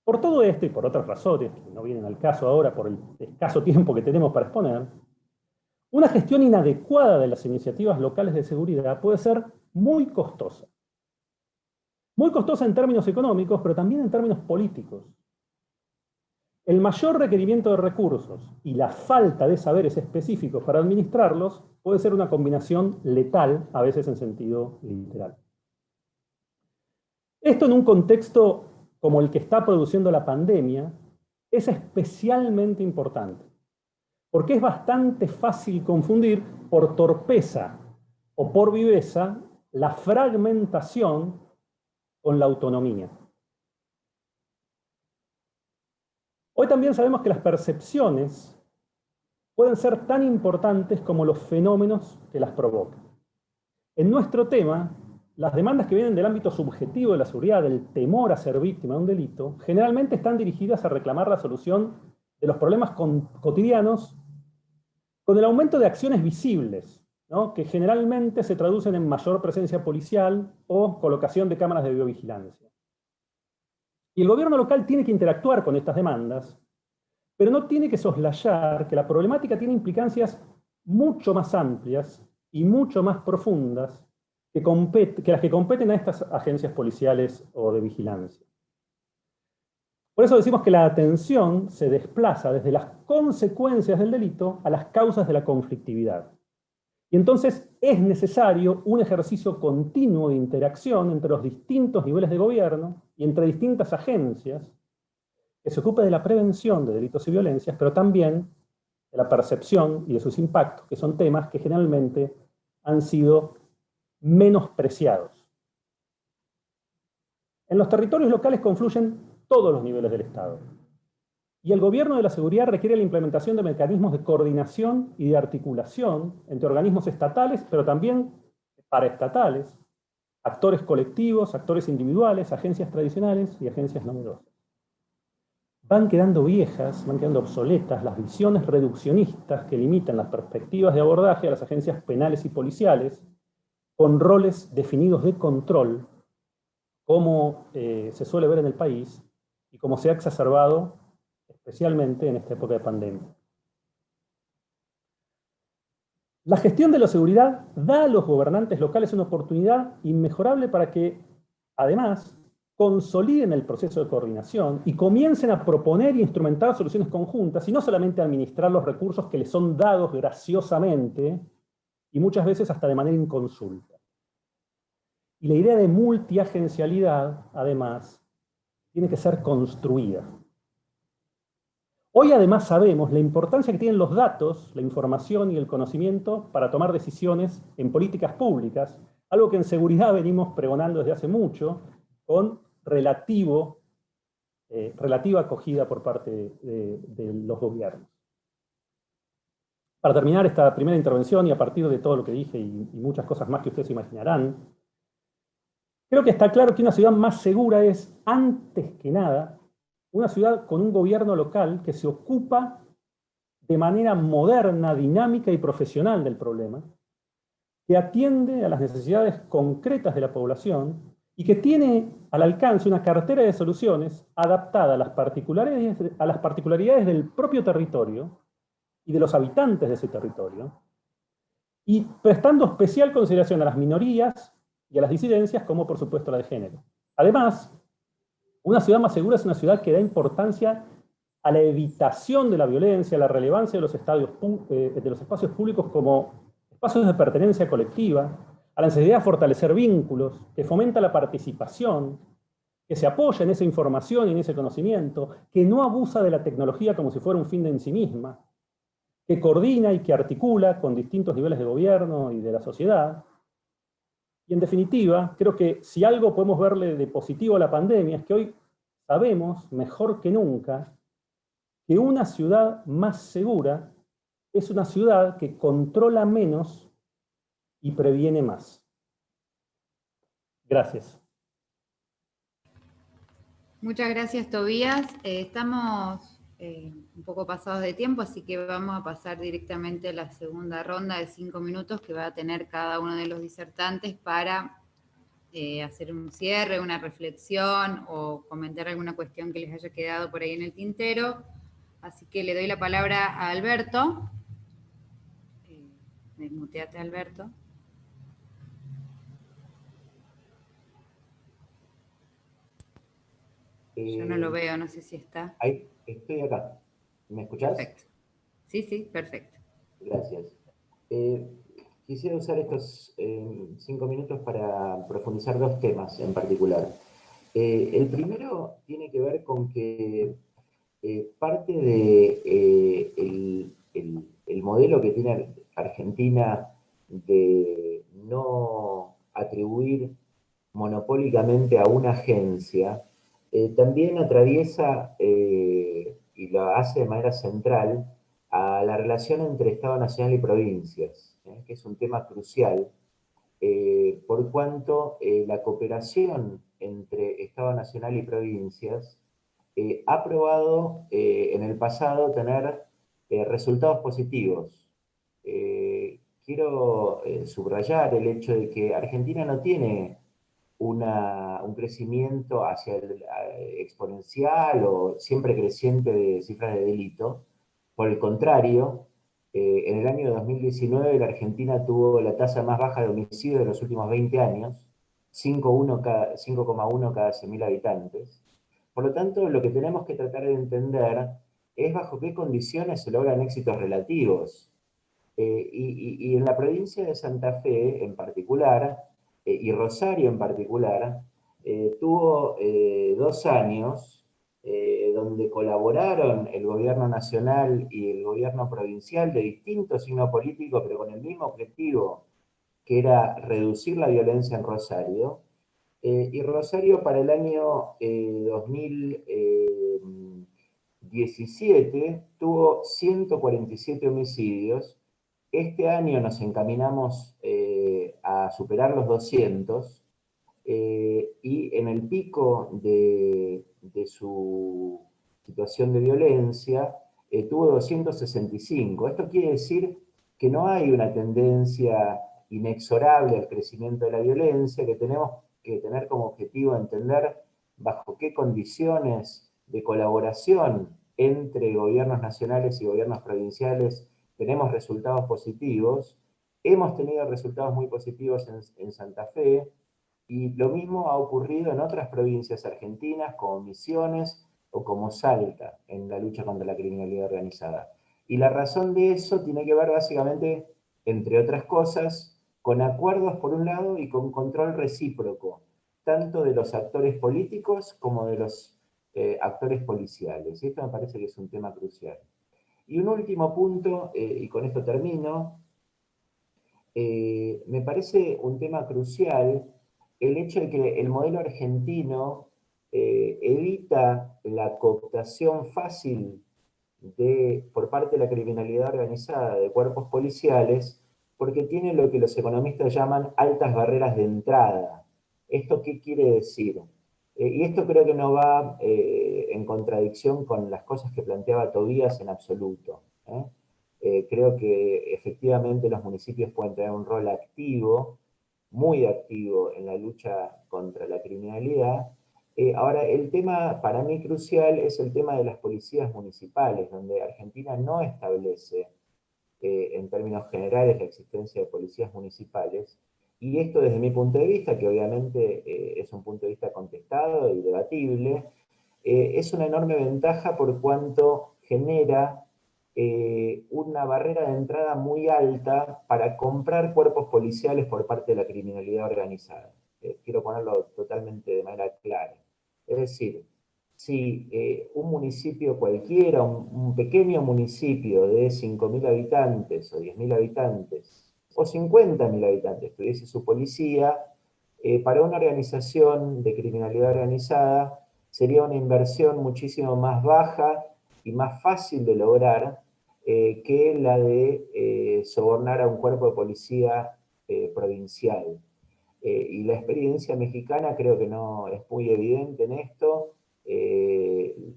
Por todo esto y por otras razones, que no vienen al caso ahora por el escaso tiempo que tenemos para exponer, una gestión inadecuada de las iniciativas locales de seguridad puede ser muy costosa. Muy costosa en términos económicos, pero también en términos políticos. El mayor requerimiento de recursos y la falta de saberes específicos para administrarlos puede ser una combinación letal, a veces en sentido literal. Esto en un contexto como el que está produciendo la pandemia es especialmente importante, porque es bastante fácil confundir por torpeza o por viveza la fragmentación con la autonomía. Hoy también sabemos que las percepciones pueden ser tan importantes como los fenómenos que las provocan. En nuestro tema, las demandas que vienen del ámbito subjetivo de la seguridad, del temor a ser víctima de un delito, generalmente están dirigidas a reclamar la solución de los problemas cotidianos con el aumento de acciones visibles, ¿no?, que generalmente se traducen en mayor presencia policial o colocación de cámaras de videovigilancia. Y el gobierno local tiene que interactuar con estas demandas, pero no tiene que soslayar que la problemática tiene implicancias mucho más amplias y mucho más profundas que las que competen a estas agencias policiales o de vigilancia. Por eso decimos que la atención se desplaza desde las consecuencias del delito a las causas de la conflictividad. Y entonces es necesario un ejercicio continuo de interacción entre los distintos niveles de gobierno y entre distintas agencias que se ocupe de la prevención de delitos y violencias, pero también de la percepción y de sus impactos, que son temas que generalmente han sido menospreciados. En los territorios locales confluyen todos los niveles del Estado. Y el gobierno de la seguridad requiere la implementación de mecanismos de coordinación y de articulación entre organismos estatales, pero también paraestatales, actores colectivos, actores individuales, agencias tradicionales y agencias novedosas. Van quedando viejas, van quedando obsoletas las visiones reduccionistas que limitan las perspectivas de abordaje a las agencias penales y policiales, con roles definidos de control, como se suele ver en el país y como se ha exacerbado especialmente en esta época de pandemia. La gestión de la seguridad da a los gobernantes locales una oportunidad inmejorable para que, además, consoliden el proceso de coordinación y comiencen a proponer e instrumentar soluciones conjuntas y no solamente a administrar los recursos que les son dados graciosamente y muchas veces hasta de manera inconsulta. Y la idea de multiagencialidad, además, tiene que ser construida. Hoy además sabemos la importancia que tienen los datos, la información y el conocimiento para tomar decisiones en políticas públicas, algo que en seguridad venimos pregonando desde hace mucho, con relativa acogida por parte de los gobiernos. Para terminar esta primera intervención y a partir de todo lo que dije y muchas cosas más que ustedes imaginarán, creo que está claro que una ciudad más segura es, antes que nada, una ciudad con un gobierno local que se ocupa de manera moderna, dinámica y profesional del problema, que atiende a las necesidades concretas de la población y que tiene al alcance una cartera de soluciones adaptada a las particularidades del propio territorio y de los habitantes de ese territorio, y prestando especial consideración a las minorías y a las disidencias, como por supuesto la de género. Además, una ciudad más segura es una ciudad que da importancia a la evitación de la violencia, a la relevancia de los espacios públicos como espacios de pertenencia colectiva, a la necesidad de fortalecer vínculos, que fomenta la participación, que se apoya en esa información y en ese conocimiento, que no abusa de la tecnología como si fuera un fin en sí misma, que coordina y que articula con distintos niveles de gobierno y de la sociedad. Y en definitiva, creo que si algo podemos verle de positivo a la pandemia es que hoy sabemos, mejor que nunca, que una ciudad más segura es una ciudad que controla menos y previene más. Gracias. Muchas gracias, Tobías. Estamos un poco pasados de tiempo, así que vamos a pasar directamente a la segunda ronda de 5 minutos que va a tener cada uno de los disertantes para hacer un cierre, una reflexión o comentar alguna cuestión que les haya quedado por ahí en el tintero. Así que le doy la palabra a Alberto. Desmuteate, Alberto. Yo no lo veo, no sé si está. Ahí, estoy acá. ¿Me escuchás? Perfecto. Sí, perfecto. Gracias. Quisiera usar estos 5 minutos para profundizar 2 temas en particular. El primero tiene que ver con que parte de el modelo que tiene Argentina de no atribuir monopólicamente a una agencia, también atraviesa y lo hace de manera central a la relación entre Estado Nacional y provincias, que es un tema crucial, por cuanto la cooperación entre Estado Nacional y provincias ha probado en el pasado tener resultados positivos. Quiero subrayar el hecho de que Argentina no tiene un crecimiento hacia el exponencial o siempre creciente de cifras de delito. Por el contrario, en el año 2019 la Argentina tuvo la tasa más baja de homicidio de los últimos 20 años, 5,1 cada 100.000 habitantes. Por lo tanto, lo que tenemos que tratar de entender es bajo qué condiciones se logran éxitos relativos. Y en la provincia de Santa Fe en particular, y Rosario en particular, tuvo 2 años donde colaboraron el gobierno nacional y el gobierno provincial de distinto signo político, pero con el mismo objetivo, que era reducir la violencia en Rosario. Y Rosario para el año 2017 tuvo 147 homicidios. Este año nos encaminamos a superar los 200, y en el pico de su situación de violencia tuvo 265. Esto quiere decir que no hay una tendencia inexorable al crecimiento de la violencia, que tenemos que tener como objetivo entender bajo qué condiciones de colaboración entre gobiernos nacionales y gobiernos provinciales tenemos resultados positivos. Hemos tenido resultados muy positivos en Santa Fe, y lo mismo ha ocurrido en otras provincias argentinas, como Misiones o como Salta, en la lucha contra la criminalidad organizada. Y la razón de eso tiene que ver básicamente, entre otras cosas, con acuerdos por un lado y con control recíproco, tanto de los actores políticos como de los actores policiales. Y esto me parece que es un tema crucial. Y un último punto, y con esto termino, me parece un tema crucial el hecho de que el modelo argentino evita la cooptación fácil por parte de la criminalidad organizada de cuerpos policiales, porque tiene lo que los economistas llaman altas barreras de entrada. ¿Esto qué quiere decir? Y esto creo que no va en contradicción con las cosas que planteaba Tobías en absoluto. Creo que efectivamente los municipios pueden tener un rol activo, muy activo en la lucha contra la criminalidad. Ahora, el tema para mí crucial es el tema de las policías municipales, donde Argentina no establece en términos generales la existencia de policías municipales. Y esto desde mi punto de vista, que obviamente es un punto de vista contestado y debatible, es una enorme ventaja por cuanto genera una barrera de entrada muy alta para comprar cuerpos policiales por parte de la criminalidad organizada. Quiero ponerlo totalmente de manera clara. Es decir, si un municipio cualquiera, un pequeño municipio de 5.000 habitantes o 10.000 habitantes o 50.000 habitantes tuviese su policía, para una organización de criminalidad organizada sería una inversión muchísimo más baja y más fácil de lograr que la de sobornar a un cuerpo de policía provincial. Y la experiencia mexicana creo que no es muy evidente en esto.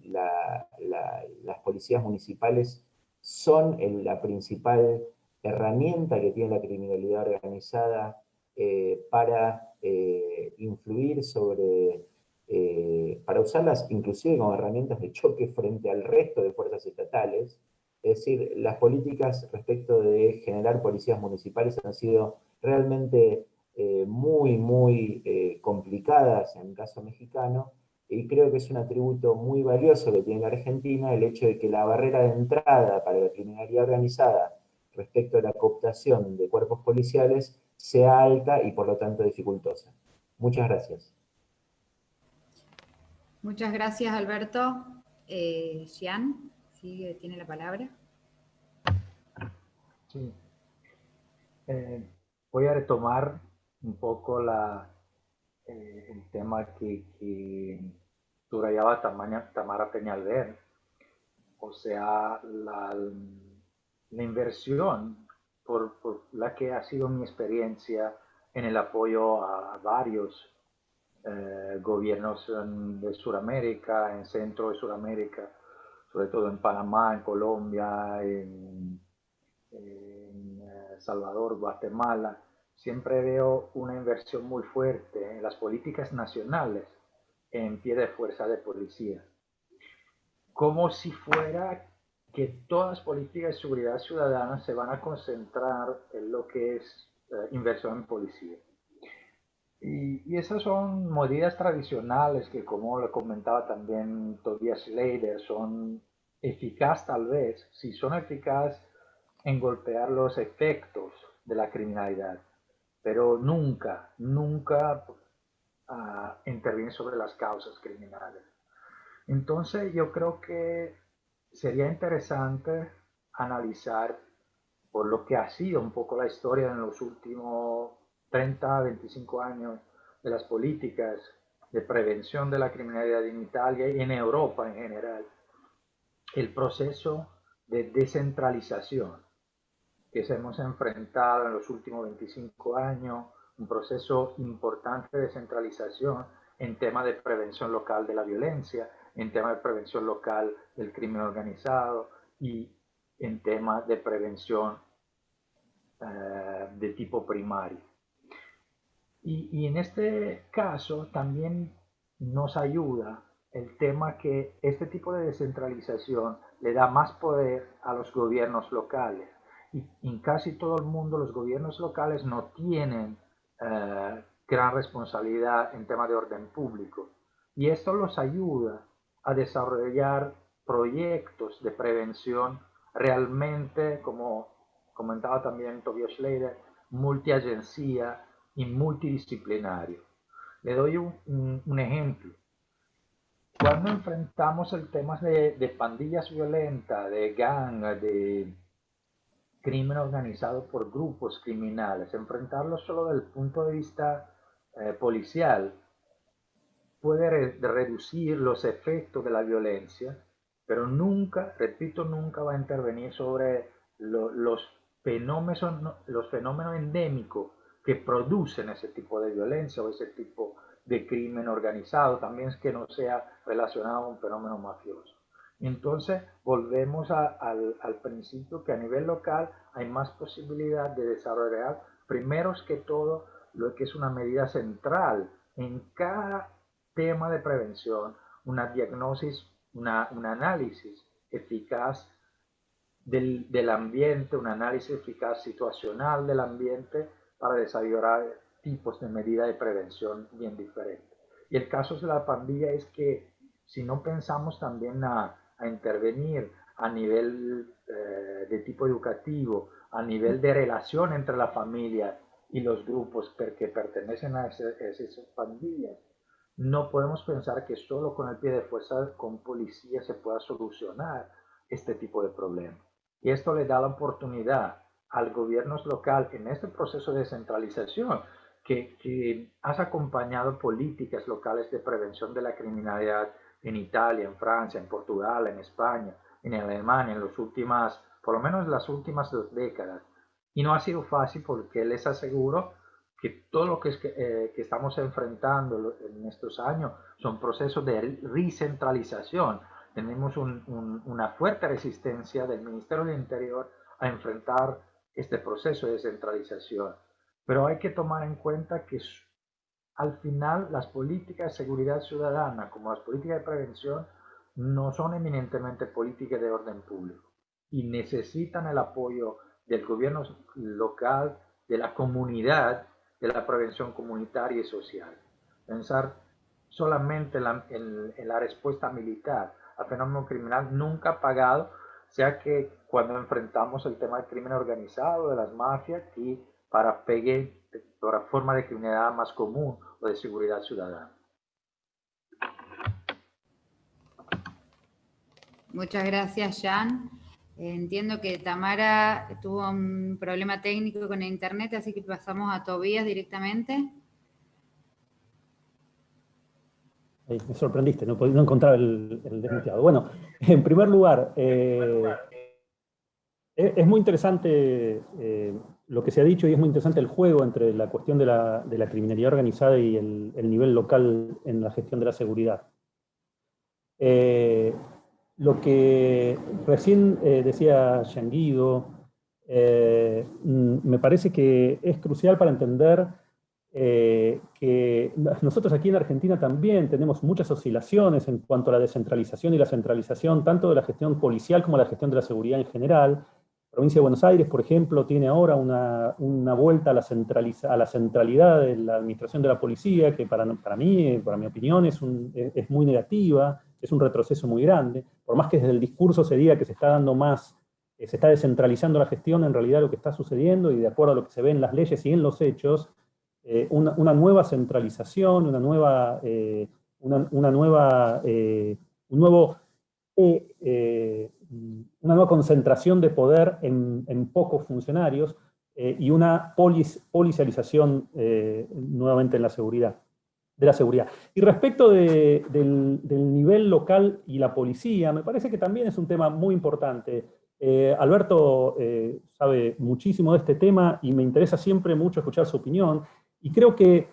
Las policías municipales son la principal herramienta que tiene la criminalidad organizada para influir sobre, para usarlas inclusive como herramientas de choque frente al resto de fuerzas estatales. Es decir, las políticas respecto de generar policías municipales han sido realmente muy complicadas en el caso mexicano, y creo que es un atributo muy valioso que tiene la Argentina el hecho de que la barrera de entrada para la criminalidad organizada respecto a la cooptación de cuerpos policiales sea alta y por lo tanto dificultosa. Muchas gracias. Muchas gracias, Alberto. Gian, sí, tiene la palabra. Sí. Voy a retomar un poco el tema que subrayaba Tamara Peñalver, o sea, la inversión por la que ha sido mi experiencia en el apoyo a varios gobiernos de Sudamérica, en Centro de Sudamérica, sobre todo en Panamá, en Colombia, en Salvador, Guatemala. Siempre veo una inversión muy fuerte en las políticas nacionales en pie de fuerza de policía, como si fuera que todas las políticas de seguridad ciudadana se van a concentrar en lo que es inversión en policía. Y esas son medidas tradicionales que, como lo comentaba también Tobias Leider, son eficaces tal vez, si son eficaces en golpear los efectos de la criminalidad, pero nunca intervienen sobre las causas criminales. Entonces yo creo que sería interesante analizar por lo que ha sido un poco la historia en los últimos 30, 25 años de las políticas de prevención de la criminalidad en Italia y en Europa en general, el proceso de descentralización que se hemos enfrentado en los últimos 25 años, un proceso importante de descentralización en temas de prevención local de la violencia, en temas de prevención local del crimen organizado y en temas de prevención de tipo primario. Y en este caso también nos ayuda el tema que este tipo de descentralización le da más poder a los gobiernos locales. Y en casi todo el mundo los gobiernos locales no tienen gran responsabilidad en temas de orden público. Y esto los ayuda a desarrollar proyectos de prevención realmente, como comentaba también Tobias Schleider, multiagencia y multidisciplinario. Le doy un ejemplo. Cuando enfrentamos el tema de pandillas violentas, de gang, de crimen organizado por grupos criminales, enfrentarlo solo desde el punto de vista policial puede reducir los efectos de la violencia, pero nunca, repito, nunca va a intervenir sobre los fenómenos endémicos que producen ese tipo de violencia o ese tipo de crimen organizado, también es que no sea relacionado a un fenómeno mafioso. Entonces volvemos al principio que a nivel local hay más posibilidad de desarrollar, primero que todo, lo que es una medida central en cada tema de prevención, una diagnosis, un análisis eficaz del ambiente, un análisis eficaz situacional del ambiente para desarrollar tipos de medida de prevención bien diferentes. Y el caso de la pandilla es que si no pensamos también a intervenir a nivel de tipo educativo, a nivel de relación entre la familia y los grupos que pertenecen a esas pandillas, no podemos pensar que solo con el pie de fuerza, con policía, se pueda solucionar este tipo de problemas. Y esto le da la oportunidad al gobierno local en este proceso de descentralización que has acompañado políticas locales de prevención de la criminalidad en Italia, en Francia, en Portugal, en España, en Alemania, en las últimas, por lo menos las últimas 2 décadas. Y no ha sido fácil porque les aseguro que todo lo que estamos enfrentando en estos años son procesos de recentralización. Tenemos una fuerte resistencia del Ministerio del Interior a enfrentar este proceso de descentralización. Pero hay que tomar en cuenta que al final las políticas de seguridad ciudadana, como las políticas de prevención, no son eminentemente políticas de orden público y necesitan el apoyo del gobierno local, de la comunidad, de la prevención comunitaria y social. Pensar solamente en la respuesta militar al fenómeno criminal nunca ha pagado, sea que cuando enfrentamos el tema del crimen organizado, de las mafias, y para forma de criminalidad más común o de seguridad ciudadana. Muchas gracias, Jan. Entiendo que Tamara tuvo un problema técnico con el internet, así que pasamos a Tobías directamente. Ahí me sorprendiste, no encontraba el desmuteado. Bueno, en primer lugar, es muy interesante lo que se ha dicho y es muy interesante el juego entre la cuestión de la criminalidad organizada y el nivel local en la gestión de la seguridad. Lo que recién decía Jan Guido, me parece que es crucial para entender que nosotros aquí en Argentina también tenemos muchas oscilaciones en cuanto a la descentralización y la centralización, tanto de la gestión policial como de la gestión de la seguridad en general. La provincia de Buenos Aires, por ejemplo, tiene ahora una vuelta a la centralidad de la administración de la policía, que para mí, para mi opinión, es muy negativa, es un retroceso muy grande. Por más que desde el discurso se diga que se está dando más, se está descentralizando la gestión, en realidad lo que está sucediendo, y de acuerdo a lo que se ve en las leyes y en los hechos, una nueva centralización, una nueva una nueva concentración de poder en pocos funcionarios y una policialización nuevamente en la seguridad, de la seguridad. Y respecto del nivel local y la policía, me parece que también es un tema muy importante. Alberto sabe muchísimo de este tema y me interesa siempre mucho escuchar su opinión. Y creo que,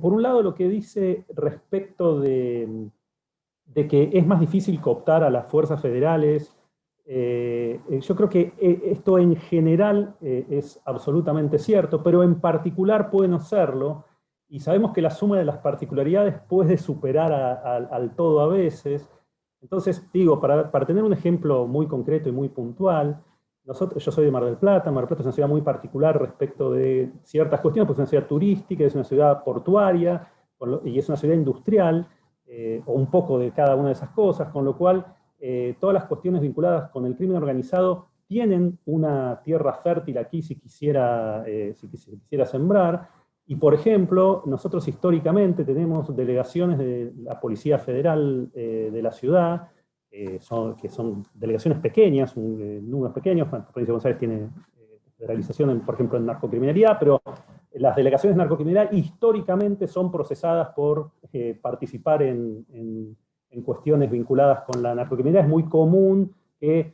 por un lado, lo que dice respecto de que es más difícil cooptar a las fuerzas federales, yo creo que esto en general es absolutamente cierto, pero en particular puede no serlo, y sabemos que la suma de las particularidades puede superar al todo a veces. Entonces, digo, para tener un ejemplo muy concreto y muy puntual, yo soy de Mar del Plata. Mar del Plata es una ciudad muy particular respecto de ciertas cuestiones, porque es una ciudad turística, es una ciudad portuaria, y es una ciudad industrial, o un poco de cada una de esas cosas, con lo cual todas las cuestiones vinculadas con el crimen organizado tienen una tierra fértil aquí si quisiera sembrar. Y, por ejemplo, nosotros históricamente tenemos delegaciones de la Policía Federal de la ciudad, que son delegaciones pequeñas, números pequeños. La provincia de Buenos Aires tiene federalización, por ejemplo, en narcocriminalidad, pero las delegaciones de narcocriminalidad históricamente son procesadas por participar en cuestiones vinculadas con la narcocriminalidad. Es muy común que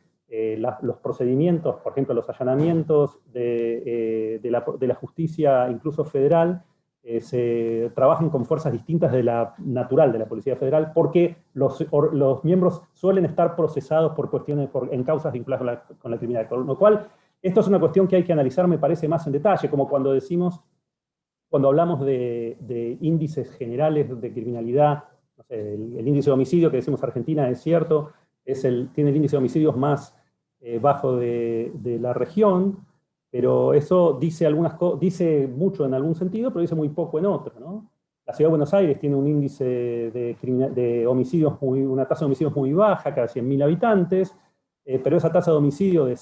los procedimientos, por ejemplo, los allanamientos de la justicia, incluso federal, se trabajen con fuerzas distintas de la natural de la Policía Federal, porque los miembros suelen estar procesados por cuestiones, en causas vinculadas con la criminalidad. Con lo cual, esto es una cuestión que hay que analizar, me parece, más en detalle, como cuando hablamos de índices generales de criminalidad. No sé, el índice de homicidio que decimos Argentina es cierto, tiene el índice de homicidios más bajo de la región, pero eso dice mucho en algún sentido, pero dice muy poco en otro, ¿no? La Ciudad de Buenos Aires tiene un índice de homicidios, una tasa de homicidios muy baja, cada 100.000 habitantes, pero esa tasa de homicidio de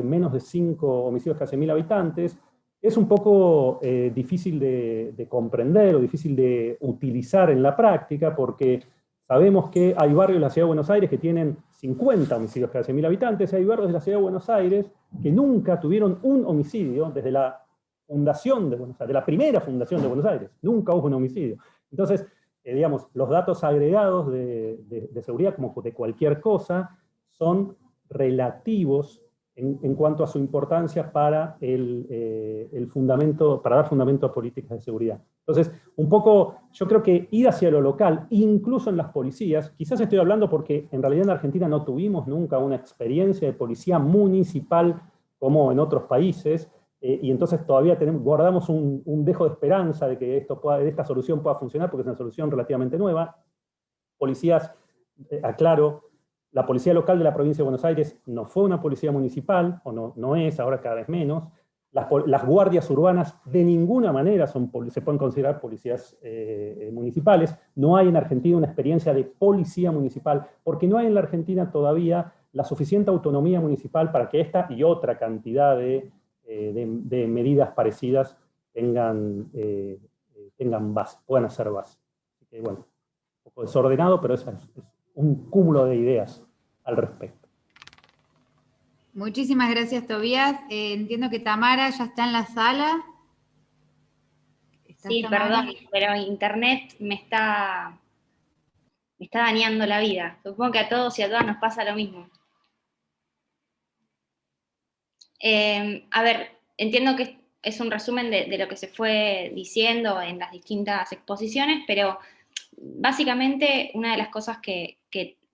menos de 5 homicidios cada 100.000 habitantes, es un poco difícil de comprender o difícil de utilizar en la práctica, porque sabemos que hay barrios de la Ciudad de Buenos Aires que tienen 50 homicidios cada 100.000 habitantes, y hay barrios de la Ciudad de Buenos Aires que nunca tuvieron un homicidio desde la fundación de Buenos Aires, de la primera fundación de Buenos Aires. Nunca hubo un homicidio. Entonces, digamos, los datos agregados de seguridad, como de cualquier cosa, son relativos en cuanto a su importancia para el fundamento, para dar fundamento a políticas de seguridad. Entonces, un poco, yo creo que ir hacia lo local, incluso en las policías, quizás estoy hablando porque en realidad en Argentina no tuvimos nunca una experiencia de policía municipal como en otros países, y entonces todavía guardamos un dejo de esperanza de que esta solución pueda funcionar, porque es una solución relativamente nueva. Policías, aclaro, la policía local de la provincia de Buenos Aires no fue una policía municipal, o no es, ahora cada vez menos. Las guardias urbanas de ninguna manera se pueden considerar policías municipales. No hay en Argentina una experiencia de policía municipal, porque no hay en la Argentina todavía la suficiente autonomía municipal para que esta y otra cantidad de medidas parecidas puedan hacer base. Así que, bueno, un poco desordenado, pero es un cúmulo de ideas al respecto. Muchísimas gracias, Tobías. Entiendo que Tamara ya está en la sala. Sí, perdón, pero internet me está dañando la vida. Supongo que a todos y a todas nos pasa lo mismo. A ver, entiendo que es un resumen de lo que se fue diciendo en las distintas exposiciones, pero básicamente una de las cosas que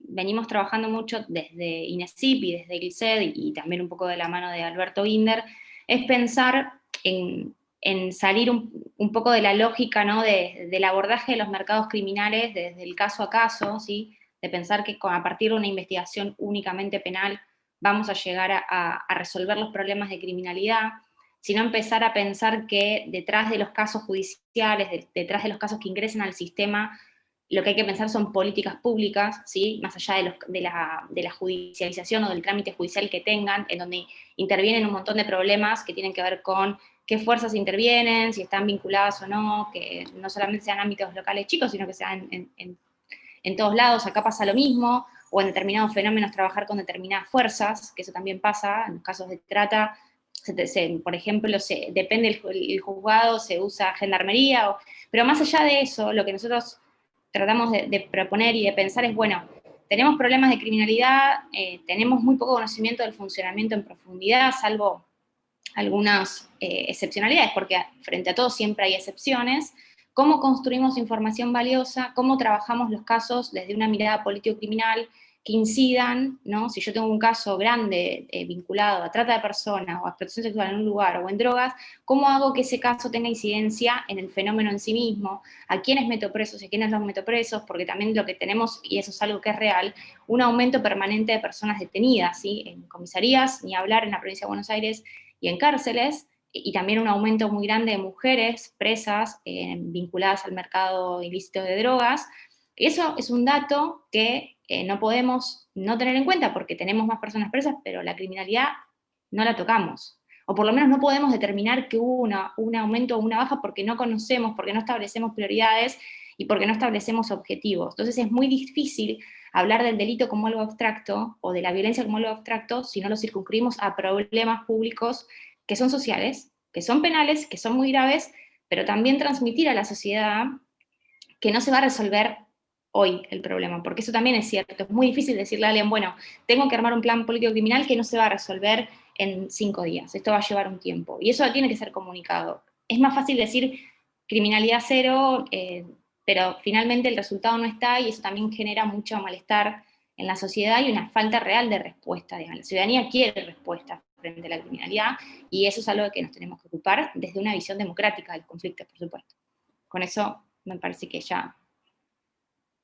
venimos trabajando mucho desde INESIP y desde ILCED, y también un poco de la mano de Alberto Binder, es pensar en salir un poco de la lógica, ¿no?, del abordaje de los mercados criminales desde el caso a caso, ¿sí?, de pensar que a partir de una investigación únicamente penal vamos a llegar a resolver los problemas de criminalidad, sino empezar a pensar que detrás de los casos judiciales, detrás de los casos que ingresan al sistema, lo que hay que pensar son políticas públicas, ¿sí?, más allá de la judicialización o del trámite judicial que tengan, en donde intervienen un montón de problemas que tienen que ver con qué fuerzas intervienen, si están vinculadas o no, que no solamente sean ámbitos locales chicos, sino que sean en en todos lados, acá pasa lo mismo, o en determinados fenómenos trabajar con determinadas fuerzas, que eso también pasa en los casos de trata, por ejemplo, depende el juzgado, se usa gendarmería, pero más allá de eso, lo que nosotros tratamos de proponer y de pensar es, bueno, tenemos problemas de criminalidad, tenemos muy poco conocimiento del funcionamiento en profundidad, salvo algunas excepcionalidades, porque frente a todo siempre hay excepciones. ¿Cómo construimos información valiosa? ¿Cómo trabajamos los casos desde una mirada político-criminal que incidan, ¿no? Si yo tengo un caso grande vinculado a trata de personas o a explotación sexual en un lugar o en drogas, ¿cómo hago que ese caso tenga incidencia en el fenómeno en sí mismo? ¿A quiénes meto presos y a quiénes los meto presos? Porque también lo que tenemos, y eso es algo que es real, un aumento permanente de personas detenidas, ¿sí? En comisarías, ni hablar en la provincia de Buenos Aires y en cárceles, y también un aumento muy grande de mujeres presas vinculadas al mercado ilícito de drogas. Y eso es un dato que no podemos no tener en cuenta porque tenemos más personas presas, pero la criminalidad no la tocamos. O por lo menos no podemos determinar que hubo un aumento o una baja porque no conocemos, porque no establecemos prioridades y porque no establecemos objetivos. Entonces es muy difícil hablar del delito como algo abstracto o de la violencia como algo abstracto si no lo circunscribimos a problemas públicos que son sociales, que son penales, que son muy graves, pero también transmitir a la sociedad que no se va a resolver hoy el problema, porque eso también es cierto, es muy difícil decirle a alguien, bueno, tengo que armar un plan político criminal que no se va a resolver en 5 días, esto va a llevar un tiempo, y eso tiene que ser comunicado. Es más fácil decir criminalidad cero, pero finalmente el resultado no está, y eso también genera mucho malestar en la sociedad y una falta real de respuesta, digamos. La ciudadanía quiere respuesta frente a la criminalidad, y eso es algo de que nos tenemos que ocupar desde una visión democrática del conflicto, por supuesto. Con eso me parece que ya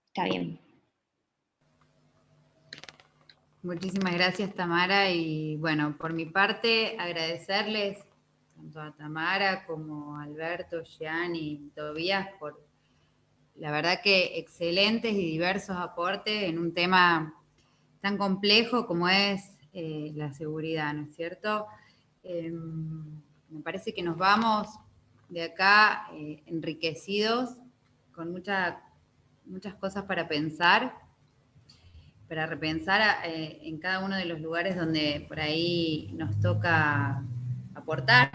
está bien. Muchísimas gracias, Tamara, y bueno, por mi parte, agradecerles tanto a Tamara como a Alberto, Jean y Tobías por la verdad que excelentes y diversos aportes en un tema tan complejo como es la seguridad, ¿no es cierto? Me parece que nos vamos de acá enriquecidos con muchas cosas para pensar, para repensar en cada uno de los lugares donde por ahí nos toca aportar.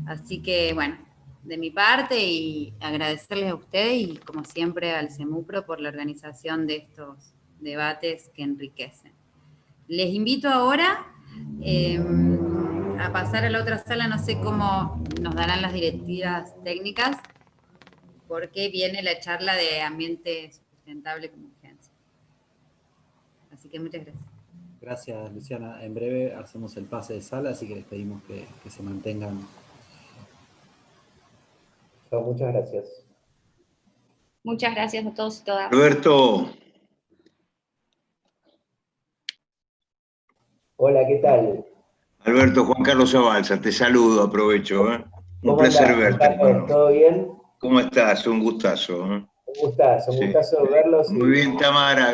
Así que, bueno, de mi parte, y agradecerles a ustedes y, como siempre, al CEMUPRO por la organización de estos debates que enriquecen. Les invito ahora a pasar a la otra sala, no sé cómo nos darán las directivas técnicas, porque viene la charla de ambiente sustentable como urgencia. Así que muchas gracias. Gracias, Luciana. En breve hacemos el pase de sala, así que les pedimos que se mantengan. Muchas gracias. Muchas gracias a todos y todas. Alberto. Hola, ¿qué tal? Alberto, Juan Carlos Zabalza, te saludo, aprovecho. Un placer verte, hermano. ¿Todo bien? ¿Cómo estás? Un gustazo. Un gustazo verlos. Muy bien, Tamara.